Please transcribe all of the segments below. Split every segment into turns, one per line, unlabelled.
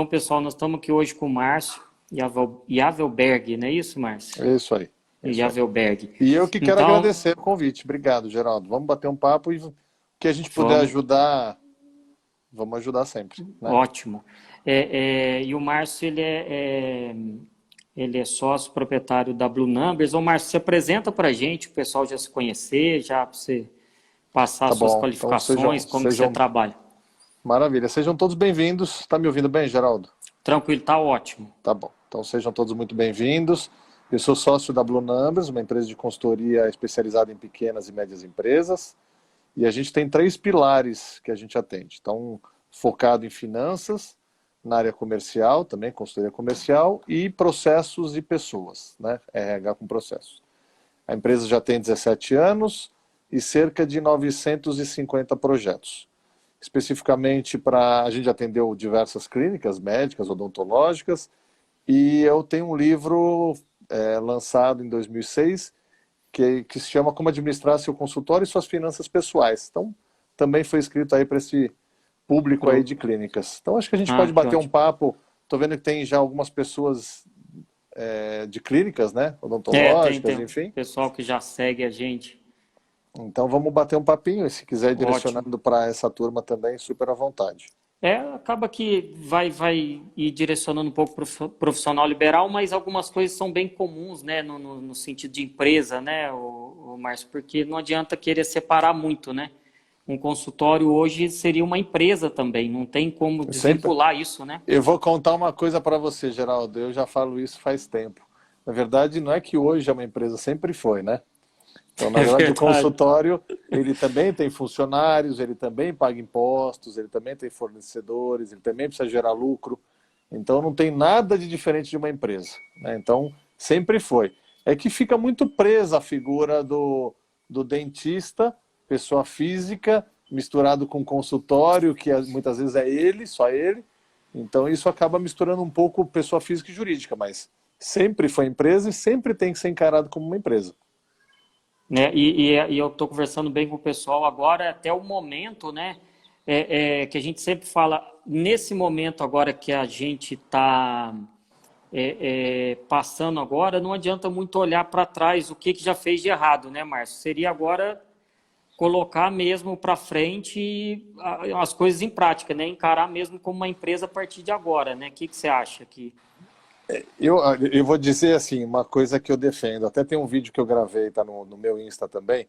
Então, pessoal, nós estamos aqui hoje com o Márcio Yavelberg, não é isso, Márcio?
É isso aí. É isso aí.
Yavelberg.
E eu que quero
Então,
agradecer o convite. Obrigado, Geraldo. Vamos bater um papo e o que a gente puder
vamos,
ajudar, vamos ajudar sempre, né?
ótimo. E o Márcio, ele é sócio proprietário da Blue Numbers. Ô, Márcio, se apresenta para a gente, o pessoal já se conhecer, já para você passar
Tá
as suas
bom. Então
qualificações, como que você trabalha.
maravilha. Sejam todos bem-vindos. Está me ouvindo bem, Geraldo?
Tranquilo, tá ótimo.
Tá bom. Então sejam todos muito bem-vindos. Eu sou sócio da Blue Numbers, uma empresa de consultoria especializada em pequenas e médias empresas. E a gente tem 3 pilares que a gente atende. Então, focado em finanças, na área comercial, também consultoria comercial, e processos e pessoas, né? RH com processos. A empresa já tem 17 anos e cerca de 950 projetos. Especificamente a gente atendeu diversas clínicas médicas, odontológicas, e eu tenho um livro lançado em 2006 que se chama Como Administrar Seu Consultório e Suas Finanças Pessoais. Então, também foi escrito aí para esse público aí de clínicas. Então, acho que a gente pode
Que
bater um
ótimo.
papo. Estou vendo que tem já algumas pessoas de clínicas, né?
Tem
Odontológicas,
um
enfim.
pessoal que já segue a gente.
Então, vamos bater um papinho. E se quiser ir
Ótimo.
direcionando para essa turma também, super à vontade.
Acaba que vai ir direcionando um pouco para o profissional liberal, mas algumas coisas são bem comuns, né, no sentido de empresa, né, o Márcio, porque não adianta querer separar muito, né? Um consultório hoje seria uma empresa também, não tem como
Sempre.
desvincular isso, né?
Eu vou contar uma coisa para você, Geraldo. Eu já falo isso faz tempo. Na verdade, não é que hoje é uma empresa, sempre foi, né? Então, na
É
verdade, o
verdade.
consultório, ele também tem funcionários, ele também paga impostos, ele também tem fornecedores, ele também precisa gerar lucro. Então, não tem nada de diferente de uma empresa, né? Então, sempre foi. É que fica muito presa a figura do dentista, pessoa física, misturado com consultório, que muitas vezes é ele, só ele. Então, isso acaba misturando um pouco pessoa física e jurídica, mas sempre foi empresa e sempre tem que ser encarado como uma empresa.
Né? E eu estou conversando bem com o pessoal agora, até o momento, né? Que a gente sempre fala, nesse momento agora que a gente está passando agora, não adianta muito olhar para trás o que já fez de errado, né, Márcio? Seria agora colocar mesmo para frente as coisas em prática, né? Encarar mesmo como uma empresa a partir de agora, né? O que você acha aqui?
Eu vou dizer assim, uma coisa que eu defendo, até tem um vídeo que eu gravei, tá no meu Insta também,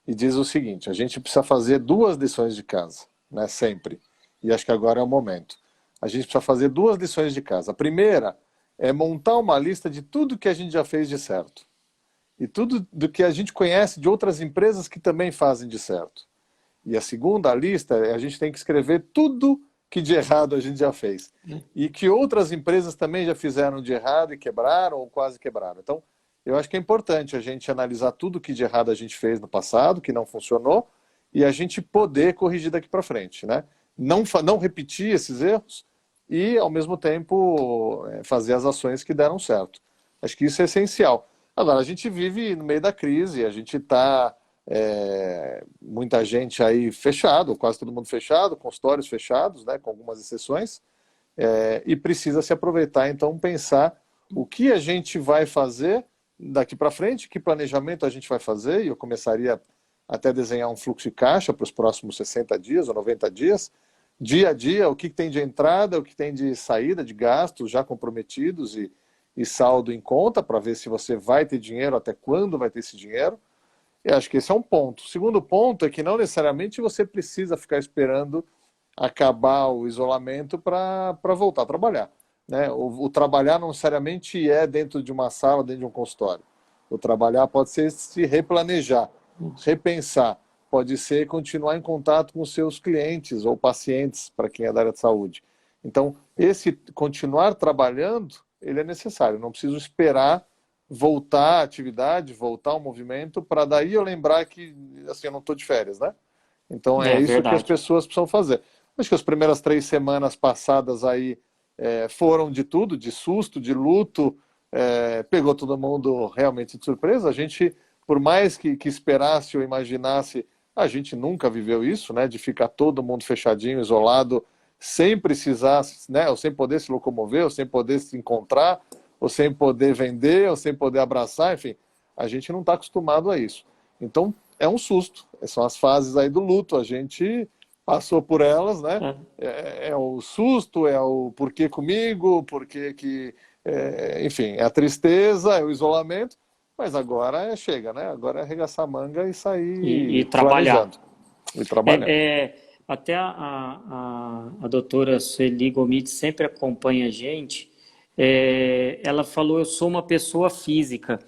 e diz o seguinte: a gente precisa fazer 2 lições de casa, né, sempre. E acho que agora é o momento. A gente precisa fazer 2 lições de casa. A primeira é montar uma lista de tudo que a gente já fez de certo. E tudo do que a gente conhece de outras empresas que também fazem de certo. E a segunda lista, a gente tem que escrever tudo que de errado a gente já fez. E que outras empresas também já fizeram de errado e quebraram ou quase quebraram. Então, eu acho que é importante a gente analisar tudo que de errado a gente fez no passado, que não funcionou, e a gente poder corrigir daqui para frente, né? Não repetir esses erros e, ao mesmo tempo, fazer as ações que deram certo. Acho que isso é essencial. Agora, a gente vive no meio da crise, a gente está muita gente aí fechado, quase todo mundo fechado, consultórios fechados, né, com algumas exceções, e precisa se aproveitar, então, pensar o que a gente vai fazer daqui para frente, que planejamento a gente vai fazer, e eu começaria até a desenhar um fluxo de caixa para os próximos 60 dias ou 90 dias, dia a dia, o que tem de entrada, o que tem de saída, de gastos já comprometidos e saldo em conta, para ver se você vai ter dinheiro, até quando vai ter esse dinheiro. Eu acho que esse é um ponto. O segundo ponto é que não necessariamente você precisa ficar esperando acabar o isolamento para voltar a trabalhar, né? O trabalhar não necessariamente é dentro de uma sala, dentro de um consultório. O trabalhar pode ser se replanejar, repensar, pode ser continuar em contato com seus clientes ou pacientes, para quem é da área de saúde. Então, esse continuar trabalhando, ele é necessário. Não preciso esperar voltar à atividade, voltar ao movimento, para daí eu lembrar que assim, eu não estou de férias, né? Então é
É
isso que as
verdade.
pessoas precisam fazer. Acho que as primeiras 3 semanas passadas aí foram de tudo, de susto, de luto, pegou todo mundo realmente de surpresa. A gente, por mais que esperasse ou imaginasse, a gente nunca viveu isso, né? De ficar todo mundo fechadinho, isolado, sem precisar, né, ou sem poder se locomover, ou sem poder se encontrar, ou sem poder vender, ou sem poder abraçar, enfim, a gente não está acostumado a isso. Então, é um susto. São as fases aí do luto, a gente passou por elas, né?
É.
É o susto, é o porquê comigo, porquê que... enfim, é a tristeza, é o isolamento, mas agora chega, né? Agora é arregaçar a manga e
E
sair
trabalhar.
planejando e trabalhando.
Até a doutora Sueli Gomide sempre acompanha a gente. Ela falou, eu sou uma pessoa física.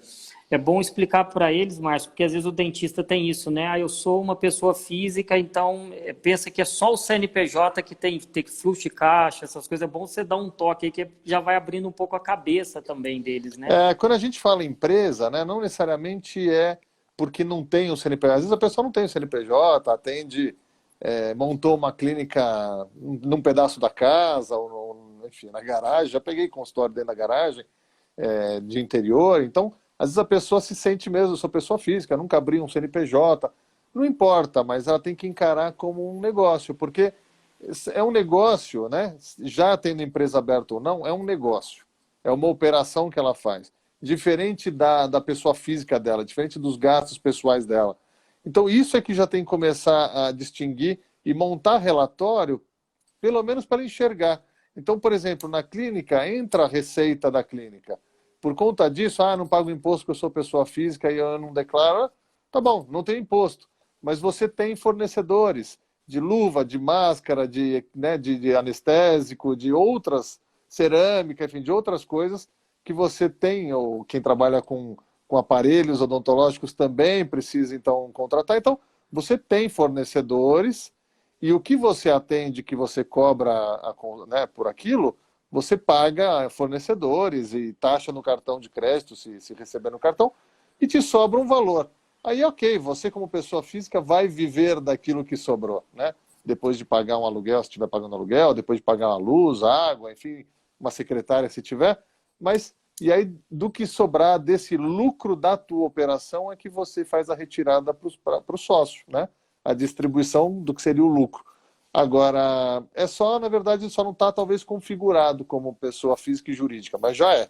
É bom explicar para eles, Márcio, porque às vezes o dentista tem isso, né? Ah, eu sou uma pessoa física, então pensa que é só o CNPJ que tem fluxo de caixa, essas coisas. É bom você dar um toque aí que já vai abrindo um pouco a cabeça também deles, né?
Quando a gente fala empresa, né, não necessariamente é porque não tem o CNPJ. Às vezes a pessoa não tem o CNPJ, atende, montou uma clínica num pedaço da casa, ou enfim, na garagem. Já peguei consultório dentro da garagem, de interior. Então, às vezes a pessoa se sente mesmo, eu sou pessoa física, nunca abri um CNPJ. Não importa, mas ela tem que encarar como um negócio, porque é um negócio, né? Já tendo empresa aberta ou não, é um negócio. É uma operação que ela faz. Diferente da pessoa física dela, diferente dos gastos pessoais dela. Então, isso é que já tem que começar a distinguir e montar relatório, pelo menos para enxergar. Então, por exemplo, na clínica, entra a receita da clínica. Por conta disso, não pago imposto porque eu sou pessoa física e eu não declaro. Tá bom, não tem imposto. Mas você tem fornecedores de luva, de máscara, né, de anestésico, de outras cerâmica, enfim, de outras coisas que você tem, ou quem trabalha com aparelhos odontológicos também precisa, então, contratar. Então, você tem fornecedores e o que você atende, que você cobra né, por aquilo, você paga fornecedores e taxa no cartão de crédito, se receber no cartão, e te sobra um valor. Aí, ok, você como pessoa física vai viver daquilo que sobrou, né? Depois de pagar um aluguel, se estiver pagando aluguel, depois de pagar a luz, a água, enfim, uma secretária se tiver, mas e aí do que sobrar desse lucro da tua operação é que você faz a retirada para o sócio, né? A distribuição do que seria o lucro. Agora, na verdade, só não está talvez configurado como pessoa física e jurídica, mas já é.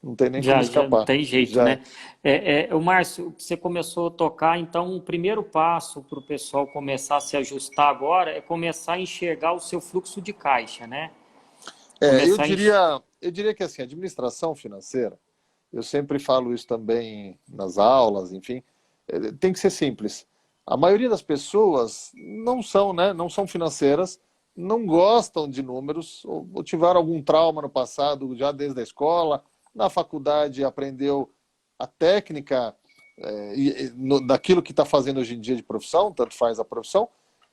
Não tem nem como
Já não
escapar.
tem jeito,
Já é.
né? O Márcio, você começou a tocar, então o primeiro passo para o pessoal começar a se ajustar agora é começar a enxergar o seu fluxo de caixa, né?
Eu
Começar a
diria que assim, administração financeira, eu sempre falo isso também nas aulas, enfim, tem que ser simples. A maioria das pessoas não são, né, não são financeiras, não gostam de números, ou tiveram algum trauma no passado, já desde a escola, na faculdade aprendeu a técnica daquilo que está fazendo hoje em dia de profissão, tanto faz a profissão,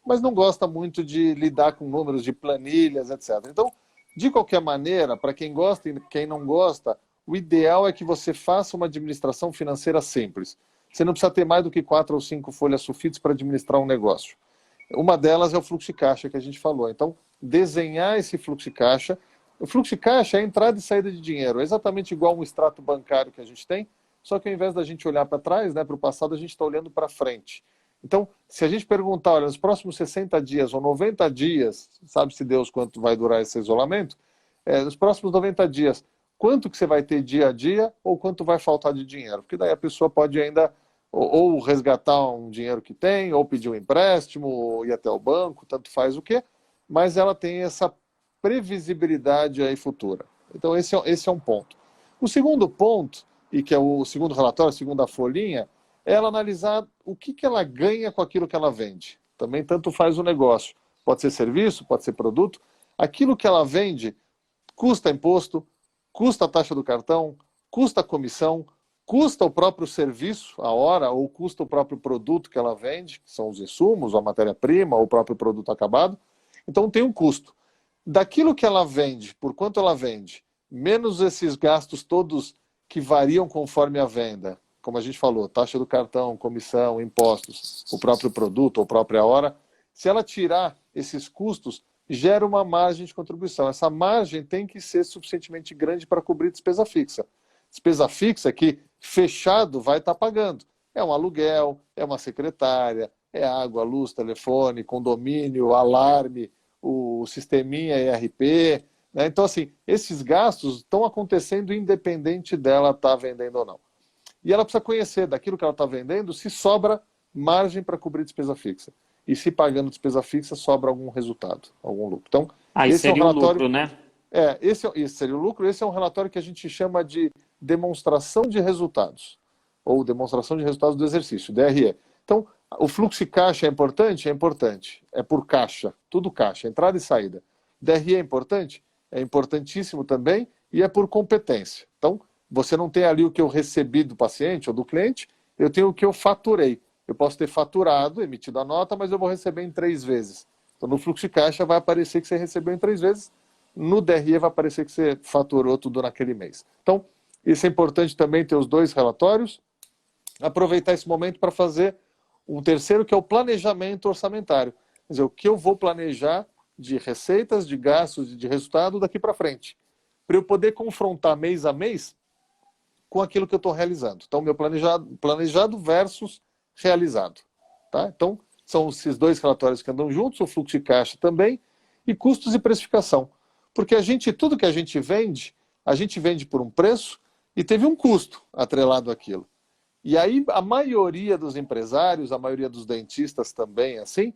mas não gosta muito de lidar com números, de planilhas, etc. Então, de qualquer maneira, para quem gosta e quem não gosta, o ideal é que você faça uma administração financeira simples. Você não precisa ter mais do que 4 ou 5 folhas sulfites para administrar um negócio. Uma delas é o fluxo de caixa que a gente falou. Então, desenhar esse fluxo de caixa. O fluxo de caixa é a entrada e saída de dinheiro. É exatamente igual um extrato bancário que a gente tem, só que ao invés da gente olhar para trás, né, para o passado, a gente está olhando para frente. Então, se a gente perguntar, olha, nos próximos 60 dias ou 90 dias, sabe-se Deus quanto vai durar esse isolamento, nos próximos 90 dias, quanto que você vai ter dia a dia ou quanto vai faltar de dinheiro? Porque daí a pessoa pode ainda ou resgatar um dinheiro que tem, ou pedir um empréstimo, ou ir até o banco, tanto faz o quê, mas ela tem essa previsibilidade aí futura. Então esse é um ponto. O segundo ponto, e que é o segundo relatório, a segunda folhinha, é ela analisar o que ela ganha com aquilo que ela vende. Também tanto faz o negócio. Pode ser serviço, pode ser produto. Aquilo que ela vende custa imposto, custa a taxa do cartão, custa a comissão, custa o próprio serviço, a hora, ou custa o próprio produto que ela vende, que são os insumos, a matéria-prima, ou o próprio produto acabado. Então tem um custo. Daquilo que ela vende, por quanto ela vende, menos esses gastos todos que variam conforme a venda, como a gente falou, taxa do cartão, comissão, impostos, o próprio produto ou própria hora, se ela tirar esses custos, gera uma margem de contribuição. Essa margem tem que ser suficientemente grande para cobrir despesa fixa. Despesa fixa que fechado vai estar pagando. É um aluguel, é uma secretária, é água, luz, telefone, condomínio, alarme, o sisteminha ERP, né? Então, assim, esses gastos estão acontecendo independente dela estar vendendo ou não. E ela precisa conhecer daquilo que ela está vendendo se sobra margem para cobrir despesa fixa. E se pagando despesa fixa, sobra algum resultado, algum lucro. Então,
Aí
esse é um
seria o
relatório.
lucro, né?
Esse seria o lucro. Esse é um relatório que a gente chama de demonstração de resultados, ou demonstração de resultados do exercício, DRE. Então, o fluxo de caixa é importante? É importante. É por caixa, tudo caixa, entrada e saída. DRE é importante? É importantíssimo também, e é por competência. Então, você não tem ali o que eu recebi do paciente ou do cliente, eu tenho o que eu faturei. Eu posso ter faturado, emitido a nota, mas eu vou receber em 3 vezes. Então, no fluxo de caixa vai aparecer que você recebeu em 3 vezes, no DRE vai aparecer que você faturou tudo naquele mês. Então, isso é importante também ter os dois relatórios. Aproveitar esse momento para fazer um terceiro, que é o planejamento orçamentário. Quer dizer, o que eu vou planejar de receitas, de gastos e de resultado daqui para frente. Para eu poder confrontar mês a mês com aquilo que eu estou realizando. Então, meu planejado versus realizado. Tá? Então, são esses dois relatórios que andam juntos, o fluxo de caixa também, e custos e precificação. Porque tudo que a gente vende por um preço e teve um custo atrelado àquilo. E aí a maioria dos empresários, a maioria dos dentistas também, assim,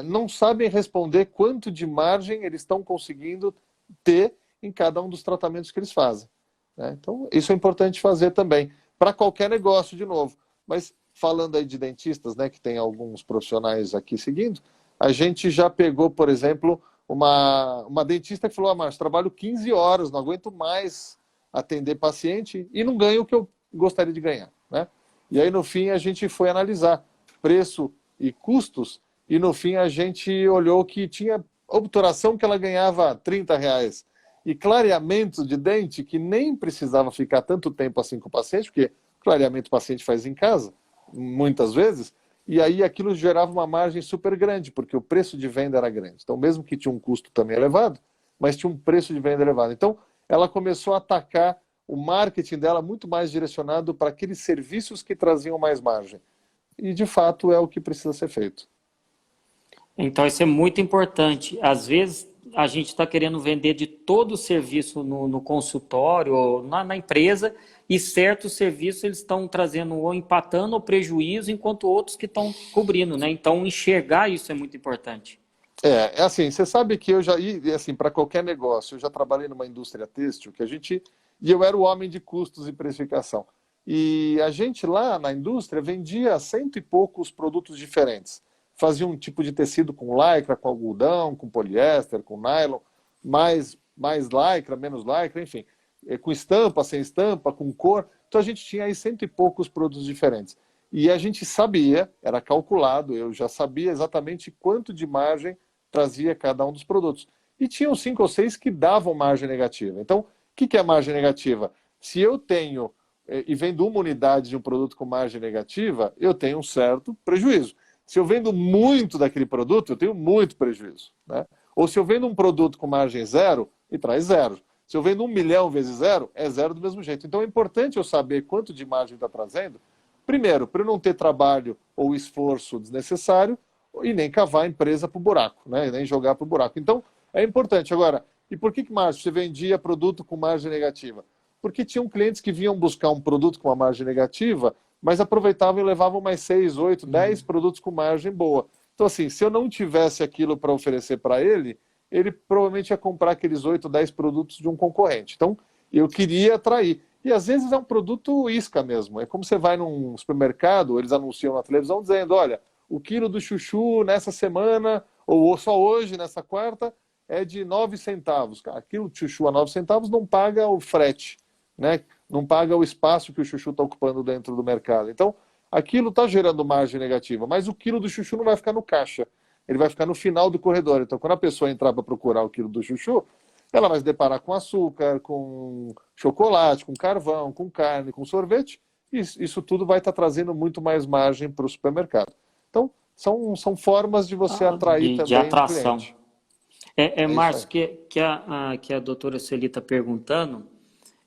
não sabem responder quanto de margem eles estão conseguindo ter em cada um dos tratamentos que eles fazem. Né? Então, isso é importante fazer também, para qualquer negócio, de novo. Mas falando aí de dentistas, né, que tem alguns profissionais aqui seguindo, a gente já pegou, por exemplo, uma dentista que falou: Márcio, trabalho 15 horas, não aguento mais atender paciente e não ganho o que eu gostaria de ganhar. Né? E aí, no fim, a gente foi analisar preço e custos, e no fim a gente olhou que tinha obturação que ela ganhava R$ 30, e clareamento de dente que nem precisava ficar tanto tempo assim com o paciente, porque clareamento o paciente faz em casa, muitas vezes, e aí aquilo gerava uma margem super grande, porque o preço de venda era grande. Então, mesmo que tinha um custo também elevado, mas tinha um preço de venda elevado. Então, ela começou a atacar o marketing dela muito mais direcionado para aqueles serviços que traziam mais margem. E, de fato, é o que precisa ser feito.
Então, isso é muito importante. Às vezes, a gente está querendo vender de todo o serviço no consultório ou na empresa, e certos serviços eles estão trazendo ou empatando ou prejuízo, enquanto outros que estão cobrindo, né? Então, enxergar isso é muito importante.
É assim, você sabe que assim, para qualquer negócio, eu já trabalhei numa indústria têxtil, e eu era o homem de custos e precificação. E a gente lá na indústria vendia 100 e poucos produtos diferentes. Fazia um tipo de tecido com lycra, com algodão, com poliéster, com nylon, mais lycra, menos lycra, enfim. Com estampa, sem estampa, com cor. Então a gente tinha aí 100 e poucos produtos diferentes. E a gente sabia, era calculado, eu já sabia exatamente quanto de margem trazia cada um dos produtos. E tinham 5 ou 6 que davam margem negativa. Então, o que é margem negativa? Se eu tenho e vendo uma unidade de um produto com margem negativa, eu tenho um certo prejuízo. Se eu vendo muito daquele produto, eu tenho muito prejuízo. Né? Ou se eu vendo um produto com margem zero, me traz zero. Se eu vendo 1 milhão vezes zero, é zero do mesmo jeito. Então é importante eu saber quanto de margem está trazendo, primeiro, para eu não ter trabalho ou esforço desnecessário, e nem cavar a empresa para o buraco, né? E nem jogar para o buraco. Então, é importante. Agora, e por que, Márcio, você vendia produto com margem negativa? Porque tinham clientes que vinham buscar um produto com uma margem negativa, mas aproveitavam e levavam mais 6, 8, 10 produtos com margem boa. Então, assim, se eu não tivesse aquilo para oferecer para ele, ele provavelmente ia comprar aqueles 8, 10 produtos de um concorrente. Então, eu queria atrair. E às vezes é um produto isca mesmo. É como você vai num supermercado, eles anunciam na televisão dizendo: olha, o quilo do chuchu nessa semana, ou só hoje, nessa quarta, é de 9 centavos. Aquilo de chuchu a 9 centavos não paga o frete, né? Não paga o espaço que o chuchu está ocupando dentro do mercado. Então, aquilo está gerando margem negativa, mas o quilo do chuchu não vai ficar no caixa, ele vai ficar no final do corredor. Então, quando a pessoa entrar para procurar o quilo do chuchu, ela vai se deparar com açúcar, com chocolate, com carvão, com carne, com sorvete, e isso tudo vai estar trazendo muito mais margem para o supermercado. Então, são formas de você atrair
De
também o
atração.
cliente.
É
É isso aí.
Márcio, que a doutora Sueli está perguntando,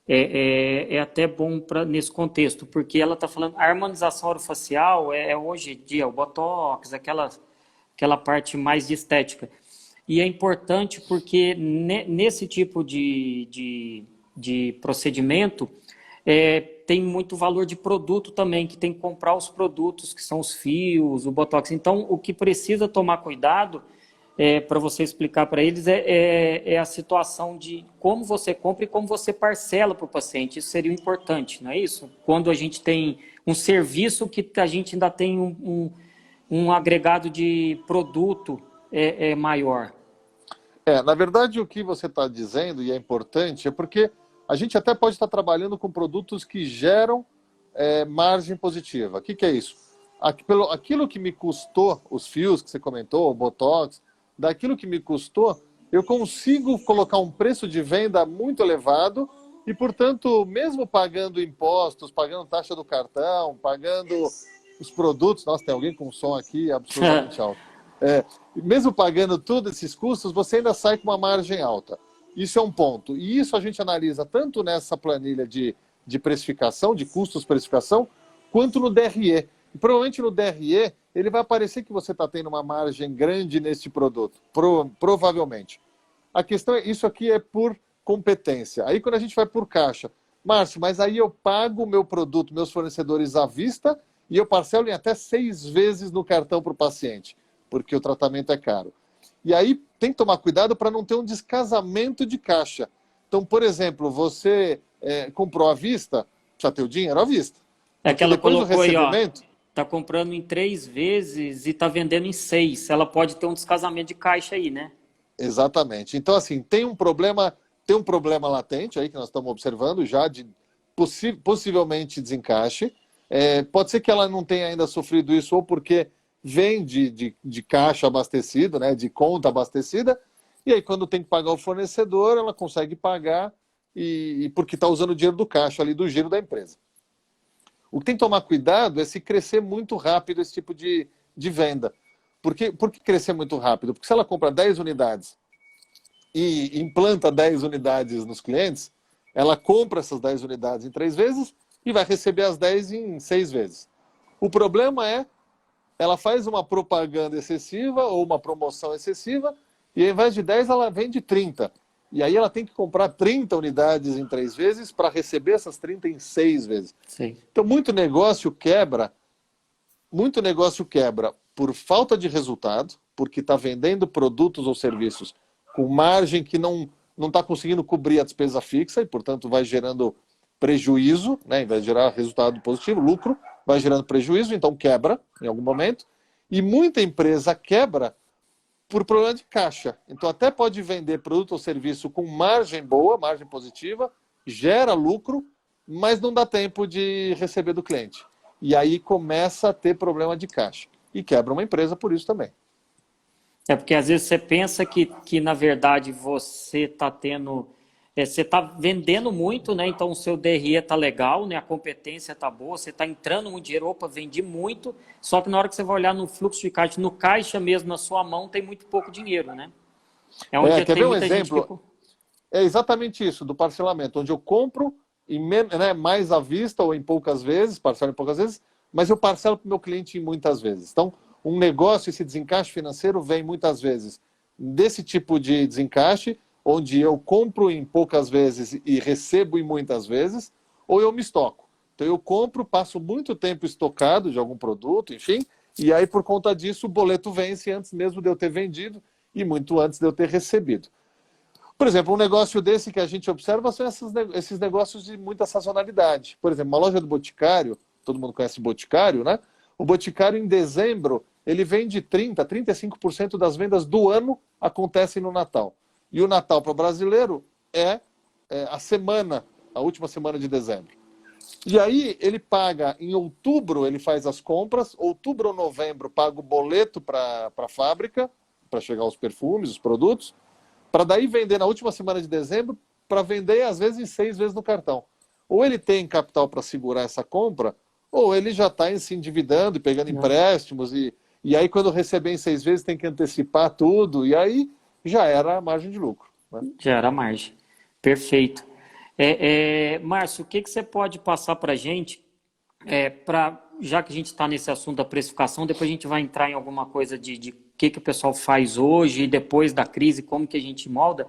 é até bom nesse contexto, porque ela está falando, a harmonização orofacial é hoje em dia, o botox, aquela parte mais de estética. e é importante porque nesse tipo de procedimento tem muito valor de produto também, que tem que comprar os produtos, que são os fios, o Botox. Então, o que precisa tomar cuidado, para você explicar para eles, é a situação de como você compra e como você parcela para o paciente. Isso seria importante, não é isso? Quando a gente tem um serviço que a gente ainda tem um agregado de produto maior.
Na verdade, o que você está dizendo, e é importante, é porque a gente até pode estar trabalhando com produtos que geram margem positiva. O que é isso? Aquilo que me custou, os fios que você comentou, o Botox, daquilo que me custou, eu consigo colocar um preço de venda muito elevado e, portanto, mesmo pagando impostos, pagando taxa do cartão, pagando os produtos... Nossa, tem alguém com um som aqui absurdamente alto. Mesmo pagando todos esses custos, você ainda sai com uma margem alta. Isso é um ponto. E isso a gente analisa tanto nessa planilha de precificação, de custos-precificação, quanto no DRE. E provavelmente no DRE, ele vai aparecer que você está tendo uma margem grande nesse produto. Provavelmente. A questão é, isso aqui é por competência. Aí quando a gente vai por caixa, Márcio, mas aí eu pago o meu produto, meus fornecedores à vista, e eu parcelo em até 6 vezes no cartão para o paciente, porque o tratamento é caro. E aí tem que tomar cuidado para não ter um descasamento de caixa. Então, por exemplo, você comprou à vista, precisa ter o dinheiro à vista.
É que ela
depois do
colocou aí, ó,
recebimento...
tá comprando em 3 vezes e tá vendendo em 6. Ela pode ter um descasamento de caixa aí, né?
Exatamente. Então, assim, tem um problema latente aí que nós estamos observando já de possivelmente desencaixe. Pode ser que ela não tenha ainda sofrido isso ou porque vem de caixa abastecido, né, de conta abastecida, e aí quando tem que pagar o fornecedor, ela consegue pagar e porque está usando o dinheiro do caixa ali, do giro da empresa. O que tem que tomar cuidado é se crescer muito rápido esse tipo de venda. Por que crescer muito rápido? Porque se ela compra 10 unidades e implanta 10 unidades nos clientes, ela compra essas 10 unidades em 3 vezes e vai receber as 10 em 6 vezes. O problema é ela faz uma propaganda excessiva ou uma promoção excessiva e ao invés de 10 ela vende 30. E aí ela tem que comprar 30 unidades em 3 vezes para receber essas 30 em 6 vezes.
Sim.
Então muito negócio quebra por falta de resultado, porque está vendendo produtos ou serviços com margem que não está conseguindo cobrir a despesa fixa e, portanto, vai gerando prejuízo, né? Em vez de gerar resultado positivo, lucro, vai gerando prejuízo, então quebra em algum momento. E muita empresa quebra por problema de caixa. Então até pode vender produto ou serviço com margem boa, margem positiva, gera lucro, mas não dá tempo de receber do cliente. E aí começa a ter problema de caixa. E quebra uma empresa por isso também.
Porque às vezes você pensa que na verdade você está tendo... você está vendendo muito, né? Então o seu DRE está legal, né? A competência está boa, você está entrando muito dinheiro, opa, vendi muito, só que na hora que você vai olhar no fluxo de caixa, no caixa mesmo, na sua mão, tem muito pouco dinheiro, né? É onde
Quer
tem
ver um
muita
exemplo?
gente que...
É exatamente isso, do parcelamento, onde eu compro mais à vista ou em poucas vezes, parcelo em poucas vezes, mas eu parcelo para o meu cliente em muitas vezes. Então, um negócio, esse desencaixe financeiro vem muitas vezes desse tipo de desencaixe, onde eu compro em poucas vezes e recebo em muitas vezes, ou eu me estoco. Então eu compro, passo muito tempo estocado de algum produto, enfim, e aí por conta disso o boleto vence antes mesmo de eu ter vendido e muito antes de eu ter recebido. Por exemplo, um negócio desse que a gente observa são esses negócios de muita sazonalidade. Por exemplo, uma loja do Boticário, todo mundo conhece o Boticário, né? O Boticário, em dezembro, ele vende 35% das vendas do ano acontecem no Natal. E o Natal para o brasileiro é a última semana de dezembro. E aí ele paga, em outubro ele faz as compras, outubro ou novembro paga o boleto para a fábrica, para chegar os perfumes, os produtos, para daí vender na última semana de dezembro, para vender às vezes em 6 vezes no cartão. Ou ele tem capital para segurar essa compra, ou ele já está se endividando e pegando empréstimos, e aí quando receber em 6 vezes tem que antecipar tudo, e aí já era a margem de lucro. Né?
Já era a margem. Perfeito. Márcio, o que você pode passar para a gente para já que a gente está nesse assunto da precificação, depois a gente vai entrar em alguma coisa de que o pessoal faz hoje, depois da crise, como que a gente molda.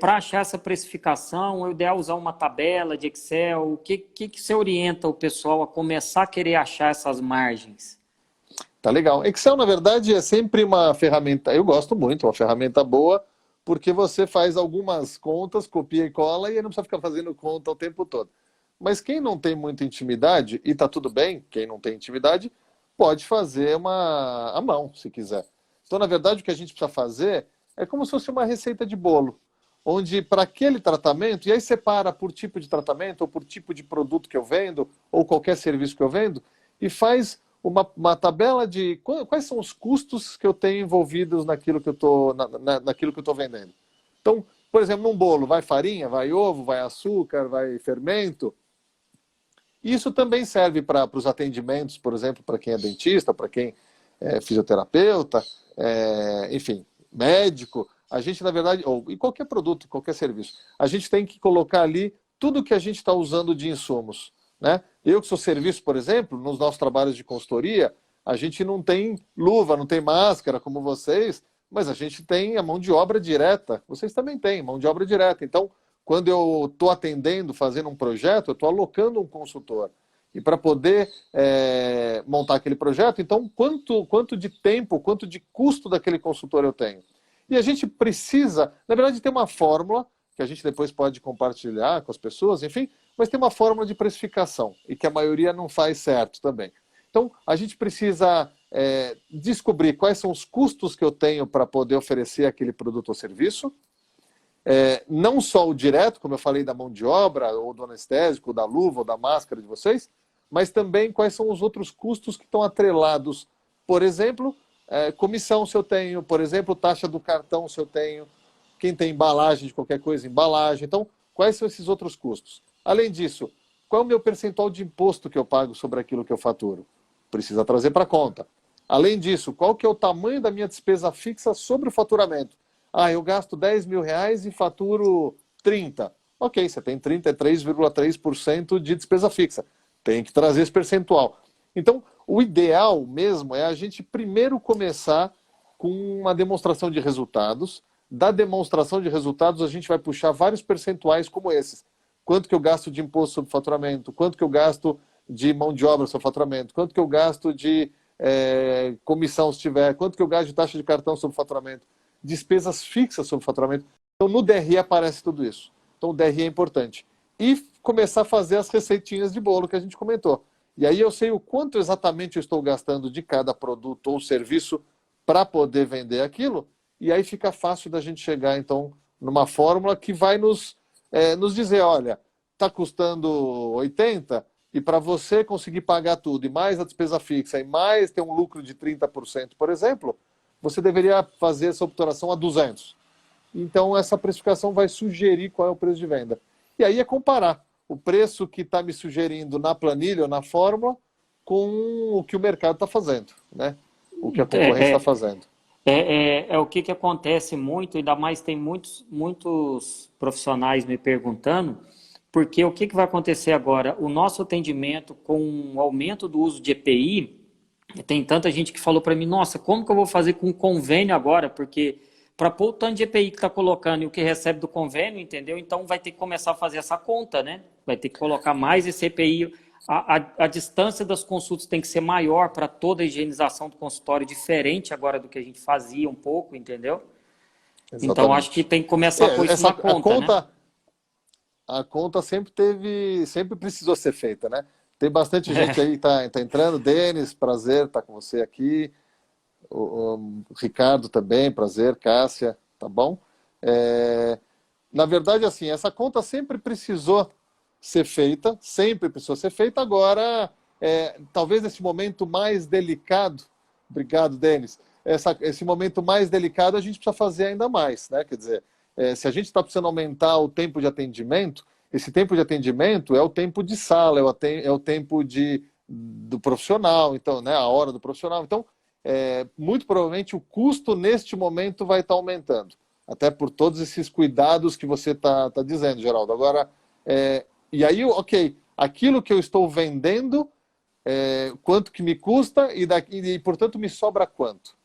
Para achar essa precificação, é ideal usar uma tabela de Excel. O que você orienta o pessoal a começar a querer achar essas margens?
Tá legal. Excel, na verdade, é sempre uma ferramenta, eu gosto muito, uma ferramenta boa, porque você faz algumas contas, copia e cola, e aí não precisa ficar fazendo conta o tempo todo. Mas quem não tem muita intimidade, e tá tudo bem, quem não tem intimidade, pode fazer uma à mão, se quiser. Então, na verdade, o que a gente precisa fazer é como se fosse uma receita de bolo, onde para aquele tratamento, e aí separa por tipo de tratamento, ou por tipo de produto que eu vendo, ou qualquer serviço que eu vendo, e faz uma tabela de quais são os custos que eu tenho envolvidos naquilo que eu estou naquilo que eu estou vendendo. Então, por exemplo, num bolo, vai farinha, vai ovo, vai açúcar, vai fermento. Isso também serve para os atendimentos, por exemplo, para quem é dentista, para quem é fisioterapeuta, enfim, médico. A gente, na verdade, ou em qualquer produto, qualquer serviço, a gente tem que colocar ali tudo que a gente está usando de insumos, né? Eu que sou serviço, por exemplo, nos nossos trabalhos de consultoria, a gente não tem luva, não tem máscara como vocês, mas a gente tem a mão de obra direta. Vocês também têm mão de obra direta. Então, quando eu estou atendendo, fazendo um projeto, eu estou alocando um consultor. E para poder montar aquele projeto, então, quanto de tempo, quanto de custo daquele consultor eu tenho? E a gente precisa, na verdade, ter uma fórmula, que a gente depois pode compartilhar com as pessoas, enfim, mas tem uma fórmula de precificação, e que a maioria não faz certo também. Então, a gente precisa descobrir quais são os custos que eu tenho para poder oferecer aquele produto ou serviço, não só o direto, como eu falei, da mão de obra, ou do anestésico, ou da luva, ou da máscara de vocês, mas também quais são os outros custos que estão atrelados. Por exemplo, comissão se eu tenho, por exemplo, taxa do cartão se eu tenho, quem tem embalagem de qualquer coisa, embalagem. Então, quais são esses outros custos? Além disso, qual é o meu percentual de imposto que eu pago sobre aquilo que eu faturo? Precisa trazer para a conta. Além disso, qual que é o tamanho da minha despesa fixa sobre o faturamento? Ah, eu gasto 10 mil reais e faturo 30. Ok, você tem 33,3% de despesa fixa. Tem que trazer esse percentual. Então, o ideal mesmo é a gente primeiro começar com uma demonstração de resultados. Da demonstração de resultados, a gente vai puxar vários percentuais como esses. Quanto que eu gasto de imposto sobre faturamento? Quanto que eu gasto de mão de obra sobre faturamento? Quanto que eu gasto de comissão, se tiver? Quanto que eu gasto de taxa de cartão sobre faturamento? Despesas fixas sobre faturamento. Então, no DRE aparece tudo isso. Então, o DRE é importante. E começar a fazer as receitinhas de bolo que a gente comentou. E aí eu sei o quanto exatamente eu estou gastando de cada produto ou serviço para poder vender aquilo. E aí fica fácil da gente chegar, então, numa fórmula que vai nos dizer, olha, está custando 80 e para você conseguir pagar tudo, e mais a despesa fixa, e mais ter um lucro de 30%, por exemplo, você deveria fazer essa obturação a 200. Então, essa precificação vai sugerir qual é o preço de venda. E aí é comparar o preço que está me sugerindo na planilha ou na fórmula com o que o mercado está fazendo, né? O que a concorrência está fazendo.
É o que acontece muito, ainda mais tem muitos profissionais me perguntando, porque o que vai acontecer agora? O nosso atendimento com o aumento do uso de EPI, tem tanta gente que falou para mim, nossa, como que eu vou fazer com convênio agora? Porque para pôr o tanto de EPI que está colocando e o que recebe do convênio, entendeu? Então vai ter que começar a fazer essa conta, né? Vai ter que colocar mais esse EPI. A distância das consultas tem que ser maior para toda a higienização do consultório, diferente agora do que a gente fazia um pouco, entendeu?
Exatamente.
Então acho que tem que começar a pôr isso na conta, né?
A conta sempre precisou ser feita, né? Tem bastante gente aí que tá entrando. Denis, prazer estar com você aqui. O Ricardo também, prazer. Cássia, tá bom? Na verdade, assim, essa conta sempre precisou ser feita, agora, talvez nesse momento mais delicado, obrigado, Denis, esse momento mais delicado a gente precisa fazer ainda mais, né? Quer dizer, se a gente está precisando aumentar o tempo de atendimento, esse tempo de atendimento é o tempo de sala, é o tempo do profissional, então, né, a hora do profissional. Então, muito provavelmente o custo neste momento vai estar aumentando, até por todos esses cuidados que você tá dizendo, Geraldo. Agora, e aí, ok, aquilo que eu estou vendendo quanto que me custa e, portanto, me sobra quanto.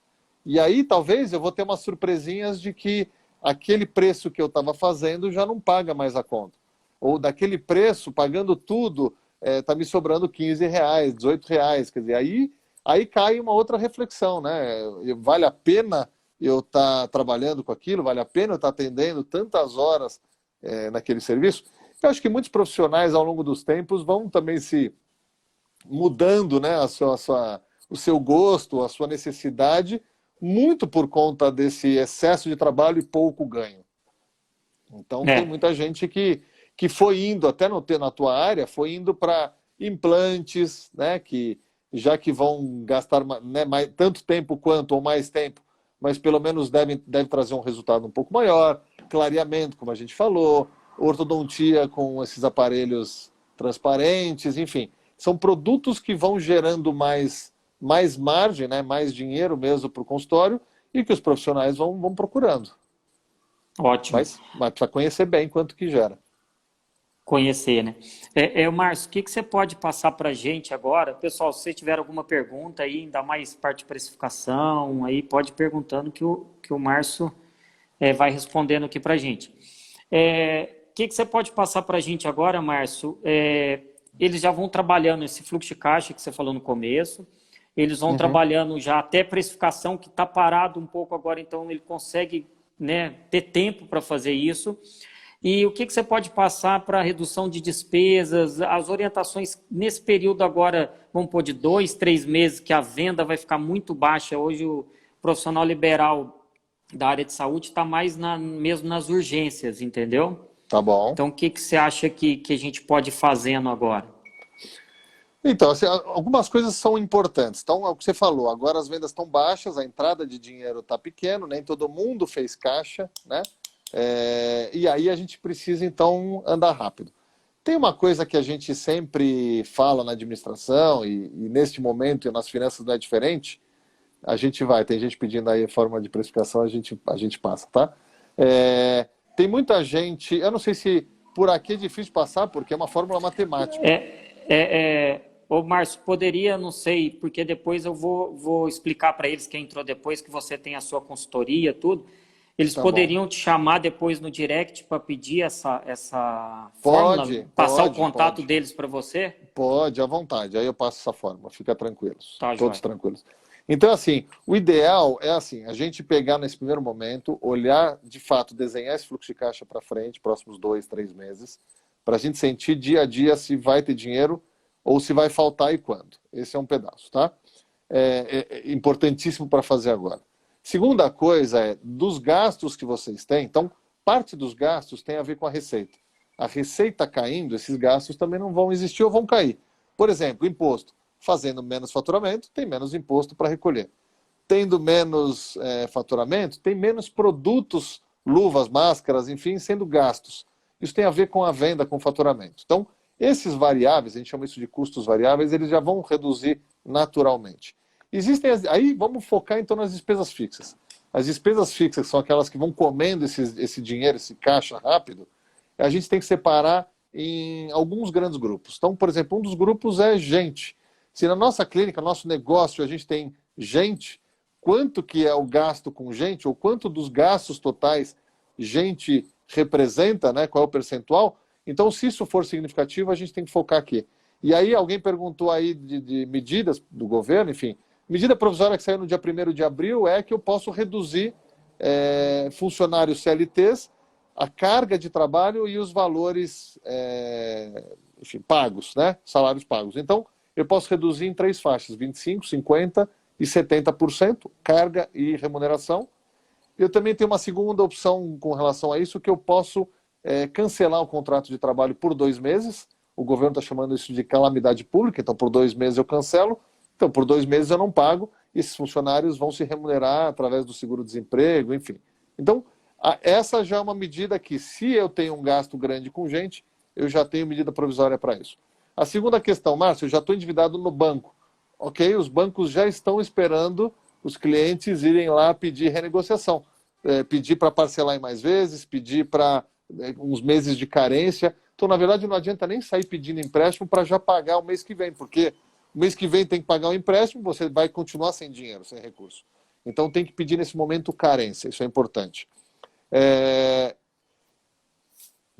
E aí, talvez, eu vou ter umas surpresinhas de que aquele preço que eu estava fazendo já não paga mais a conta. Ou daquele preço, pagando tudo, está me sobrando R$ 15, R$ 18. Quer dizer, aí cai uma outra reflexão, né? Vale a pena eu estar trabalhando com aquilo? Vale a pena eu estar atendendo tantas horas naquele serviço? Eu acho que muitos profissionais, ao longo dos tempos, vão também se mudando, né, o seu gosto, a sua necessidade, muito por conta desse excesso de trabalho e pouco ganho. Então, tem
É,
muita gente que foi indo, até na tua área, foi indo para implantes, né, já que vão gastar, né, tanto tempo quanto ou mais tempo, mas pelo menos deve trazer um resultado um pouco maior, clareamento, como a gente falou, ortodontia com esses aparelhos transparentes, enfim. São produtos que vão gerando mais margem, né, mais dinheiro mesmo para o consultório e que os profissionais vão procurando.
ótimo
Mas para conhecer bem quanto que gera.
conhecer, né? Márcio, o que você pode passar para a gente agora? Pessoal, se você tiver alguma pergunta aí, ainda mais parte de precificação, aí pode ir perguntando que o Márcio vai respondendo aqui para a gente. O que você pode passar para a gente agora, Márcio? Eles já vão trabalhando esse fluxo de caixa que você falou no começo, eles vão trabalhando já até precificação, que está parado um pouco agora, então ele consegue, né, ter tempo para fazer isso. E o que você pode passar para redução de despesas, as orientações nesse período agora, vamos pôr de 2, 3 meses, que a venda vai ficar muito baixa. Hoje o profissional liberal da área de saúde está mais mesmo nas urgências, entendeu?
Tá bom.
Então, o que você acha que a gente pode ir fazendo agora?
Então, assim, algumas coisas são importantes. Então, é o que você falou, agora as vendas estão baixas, a entrada de dinheiro está pequeno, nem todo mundo fez caixa, né? E aí a gente precisa, então, andar rápido. Tem uma coisa que a gente sempre fala na administração, e neste momento nas finanças não é diferente, tem gente pedindo aí forma de precificação, a gente passa, tá? Tem muita gente, eu não sei se por aqui é difícil passar, porque é uma fórmula matemática.
Ô, Márcio, poderia, não sei, porque depois eu vou explicar para eles, quem entrou depois, que você tem a sua consultoria, tudo. Eles
Tá
poderiam
bom.
te chamar depois no direct para pedir essa fórmula, passar o contato deles para você?
Pode, à vontade. Aí eu passo essa fórmula, fica tranquilos.
Tá,
Todos
joia.
tranquilos. Então, assim, o ideal é assim, a gente pegar nesse primeiro momento, olhar, de fato, desenhar esse fluxo de caixa para frente, próximos 2, 3 meses, para a gente sentir dia a dia se vai ter dinheiro ou se vai faltar e quando. Esse é um pedaço, tá? É importantíssimo para fazer agora. Segunda coisa dos gastos que vocês têm. Então, parte dos gastos tem a ver com a receita. A receita caindo, esses gastos também não vão existir ou vão cair. Por exemplo, imposto. Fazendo menos faturamento, tem menos imposto para recolher. Tendo menos faturamento, tem menos produtos, luvas, máscaras, enfim, sendo gastos. Isso tem a ver com a venda, com o faturamento. Então, esses variáveis, a gente chama isso de custos variáveis, eles já vão reduzir naturalmente. Aí vamos focar então nas despesas fixas. As despesas fixas são aquelas que vão comendo esse dinheiro, esse caixa rápido. A gente tem que separar em alguns grandes grupos. Então, por exemplo, um dos grupos é gente. Se na nossa clínica, nosso negócio, a gente tem gente, quanto que é o gasto com gente, ou quanto dos gastos totais gente representa, né? Qual é o percentual? Então, se isso for significativo, a gente tem que focar aqui. E aí alguém perguntou aí de medidas do governo, enfim. Medida provisória que saiu no dia 1º de abril é que eu posso reduzir funcionários CLTs, a carga de trabalho e os valores enfim, pagos, né? Salários pagos. Então, eu posso reduzir em 3 faixas, 25%, 50% e 70%, carga e remuneração. Eu também tenho uma segunda opção com relação a isso, que eu posso cancelar o contrato de trabalho por 2 meses. O governo está chamando isso de calamidade pública, então por 2 meses eu cancelo. Então, por 2 meses eu não pago, e esses funcionários vão se remunerar através do seguro-desemprego, enfim. Então, essa já é uma medida que, se eu tenho um gasto grande com gente, eu já tenho medida provisória para isso. A segunda questão, Márcio, eu já estou endividado no banco. Ok, os bancos já estão esperando os clientes irem lá pedir renegociação. Pedir para parcelar em mais vezes, pedir para uns meses de carência. Então, na verdade, não adianta nem sair pedindo empréstimo para já pagar o mês que vem, porque mês que vem tem que pagar o empréstimo, você vai continuar sem dinheiro, sem recurso. Então tem que pedir nesse momento carência, isso é importante.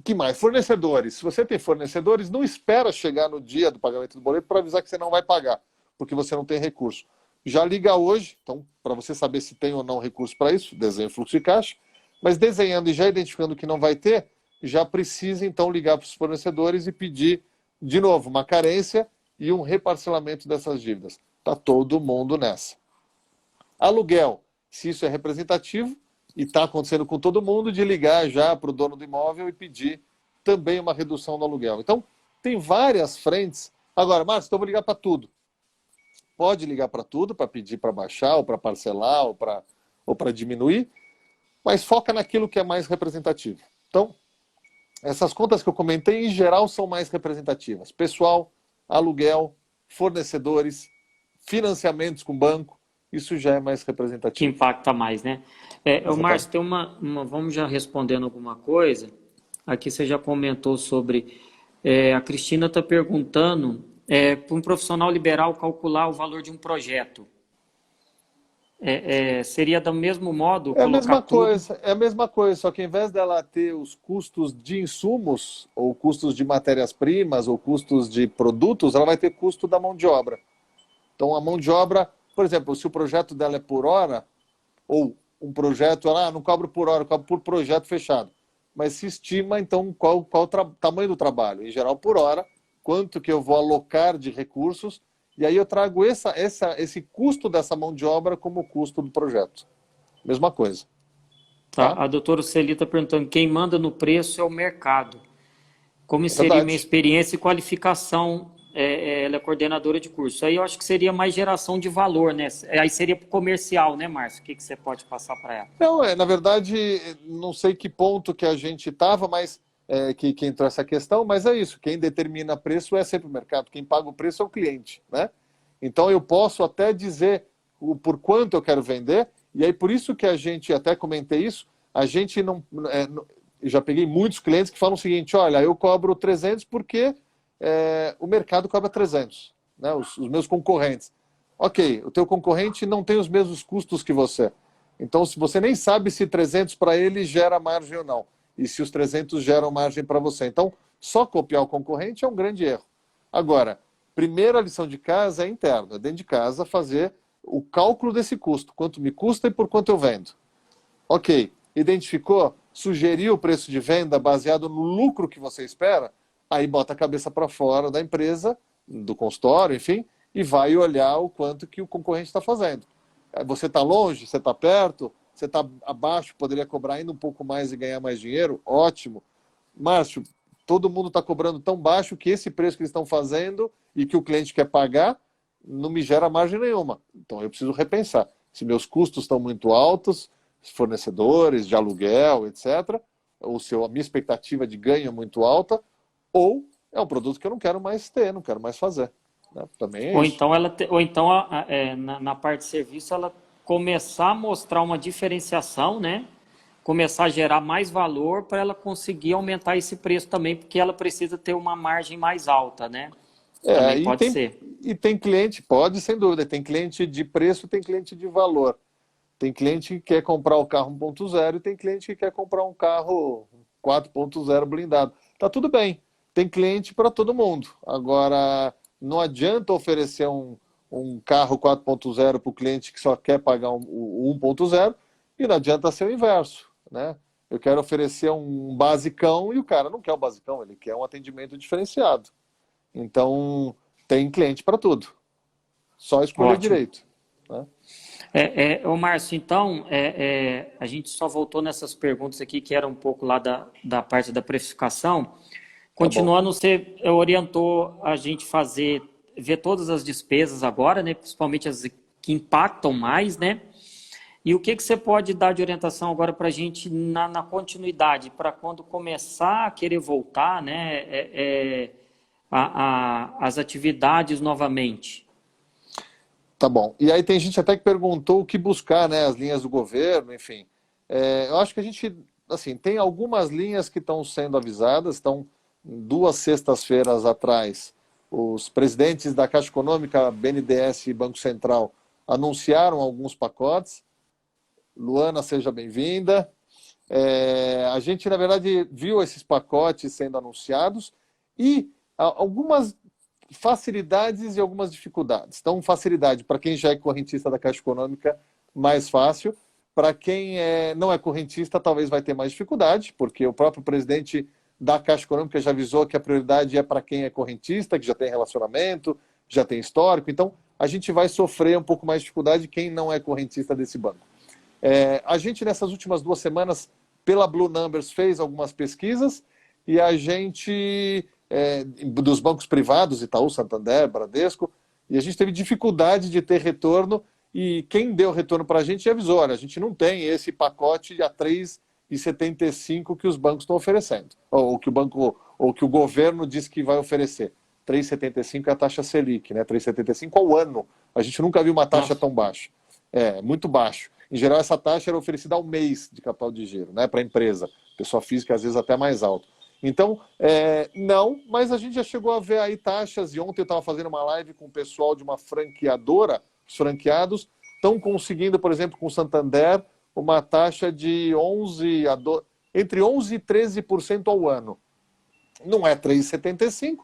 Que mais? Fornecedores. Se você tem fornecedores, não espera chegar no dia do pagamento do boleto para avisar que você não vai pagar, porque você não tem recurso. Já liga hoje, então, para você saber se tem ou não recurso para isso, desenha o fluxo de caixa, mas desenhando e já identificando que não vai ter, já precisa então ligar para os fornecedores e pedir, de novo, uma carência e um reparcelamento dessas dívidas. Está todo mundo nessa. Aluguel, se isso é representativo, e está acontecendo com todo mundo, de ligar já para o dono do imóvel e pedir também uma redução no aluguel. Então, tem várias frentes. Agora, Márcio, então eu vou ligar para tudo. Pode ligar para tudo, para pedir para baixar, ou para parcelar, ou para diminuir, mas foca naquilo que é mais representativo. Então, essas contas que eu comentei, em geral, são mais representativas. Pessoal, aluguel, fornecedores, financiamentos com banco, isso já é mais
Que
representativo.
impacta mais, né? O Márcio, tem vamos já respondendo alguma coisa. Aqui você já comentou sobre. A Cristina está perguntando para um profissional liberal calcular o valor de um projeto. Seria do mesmo modo
É a
colocar
mesma
tudo?
coisa, é a mesma coisa, só que ao invés dela ter os custos de insumos, ou custos de matérias-primas, ou custos de produtos, ela vai ter custo da mão de obra. Então a mão de obra, por exemplo, se o projeto dela é por hora, ou um projeto, ela não cobra por hora, cobra por projeto fechado. Mas se estima, então, qual o tamanho do trabalho. Em geral, por hora, quanto que eu vou alocar de recursos, e aí eu trago esse custo dessa mão de obra como custo do projeto. Mesma coisa.
Tá?
Tá?
A doutora Celi está perguntando, quem manda no preço é o mercado. Como seria minha
Verdade.
experiência e qualificação? Ela é coordenadora de curso. Aí eu acho que seria mais geração de valor, né? Aí seria pro comercial, né, Márcio? O que você pode passar para ela?
Não, na verdade, não sei que ponto que a gente estava, mas que entrou essa questão, mas é isso. Quem determina preço é sempre o mercado. Quem paga o preço é o cliente, né? Então eu posso até dizer por quanto eu quero vender, e aí por isso que a gente, até comentei isso, a gente não. Já peguei muitos clientes que falam o seguinte: olha, eu cobro 300 porque o mercado cobra 300, né? Os meus concorrentes. Ok, o teu concorrente não tem os mesmos custos que você. Então, se você nem sabe se 300 para ele gera margem ou não, e se os 300 geram margem para você. Então, só copiar o concorrente é um grande erro. Agora, primeira lição de casa é interna, dentro de casa, fazer o cálculo desse custo, quanto me custa e por quanto eu vendo. Ok, identificou? Sugeriu o preço de venda baseado no lucro que você espera? Aí bota a cabeça para fora da empresa, do consultório, enfim, e vai olhar o quanto que o concorrente está fazendo. Você está longe? Você está perto? Você está abaixo? Poderia cobrar ainda um pouco mais e ganhar mais dinheiro? Ótimo. Márcio, todo mundo está cobrando tão baixo que esse preço que eles estão fazendo e que o cliente quer pagar não me gera margem nenhuma. Então eu preciso repensar. Se meus custos estão muito altos, fornecedores de aluguel, etc., ou se a minha expectativa de ganho é muito alta, ou é um produto que eu não quero mais ter, não quero mais fazer. Né? Também é
Ou
isso.
então, na parte de serviço, ela começar a mostrar uma diferenciação, né? Começar a gerar mais valor para ela conseguir aumentar esse preço também, porque ela precisa ter uma margem mais alta, né? Também
E
pode
tem,
ser.
e tem cliente, pode sem dúvida, tem cliente de preço, tem cliente de valor. Tem cliente que quer comprar o carro 1.0 e tem cliente que quer comprar um carro 4.0 blindado. Tá tudo bem, tem cliente para todo mundo. Agora, não adianta oferecer um carro 4.0 para o cliente que só quer pagar o 1.0 e não adianta ser o inverso, né? Eu quero oferecer um basicão e o cara não quer o basicão, ele quer um atendimento diferenciado. Então, tem cliente para tudo. Só escolher
Ótimo.
direito. Né?
Ô Márcio, então, a gente só voltou nessas perguntas aqui, que era um pouco lá da parte da precificação.
Tá bom.
Continuando, você orientou a gente ver todas as despesas agora, né? Principalmente as que impactam mais, né? E o que você pode dar de orientação agora para a gente na continuidade, para quando começar a querer voltar, né? As atividades novamente?
Tá bom. E aí tem gente até que perguntou o que buscar, né? As linhas do governo, enfim. Eu acho que a gente, assim, tem algumas linhas que estão sendo avisadas, estão 2 sextas-feiras atrás. os presidentes da Caixa Econômica, BNDES e Banco Central anunciaram alguns pacotes. Luana, seja bem-vinda. A gente, na verdade, viu esses pacotes sendo anunciados e algumas facilidades e algumas dificuldades. Então, facilidade para quem já é correntista da Caixa Econômica, mais fácil. Para quem não é correntista, talvez vai ter mais dificuldade, porque o próprio presidente da Caixa Econômica já avisou que a prioridade é para quem é correntista, que já tem relacionamento, já tem histórico. Então, a gente vai sofrer um pouco mais de dificuldade quem não é correntista desse banco. A gente, nessas últimas 2 semanas, pela Blue Numbers, fez algumas pesquisas e a gente, dos bancos privados, Itaú, Santander, Bradesco, e a gente teve dificuldade de ter retorno e quem deu retorno para a gente avisou, olha, a gente não tem esse pacote a 3,75 que os bancos estão oferecendo, ou que o governo diz que vai oferecer. 3,75 é a taxa Selic, né? 3,75 ao ano. A gente nunca viu uma taxa tão baixa. Muito baixo. Em geral, essa taxa era oferecida ao mês de capital de giro, né, para a empresa. Pessoa física, às vezes, até mais alto. Então, não, mas a gente já chegou a ver aí taxas, e ontem eu estava fazendo uma live com o pessoal de uma franqueadora, os franqueados estão conseguindo, por exemplo, com o Santander, uma taxa de entre 11% e 13% ao ano. Não é 3,75%,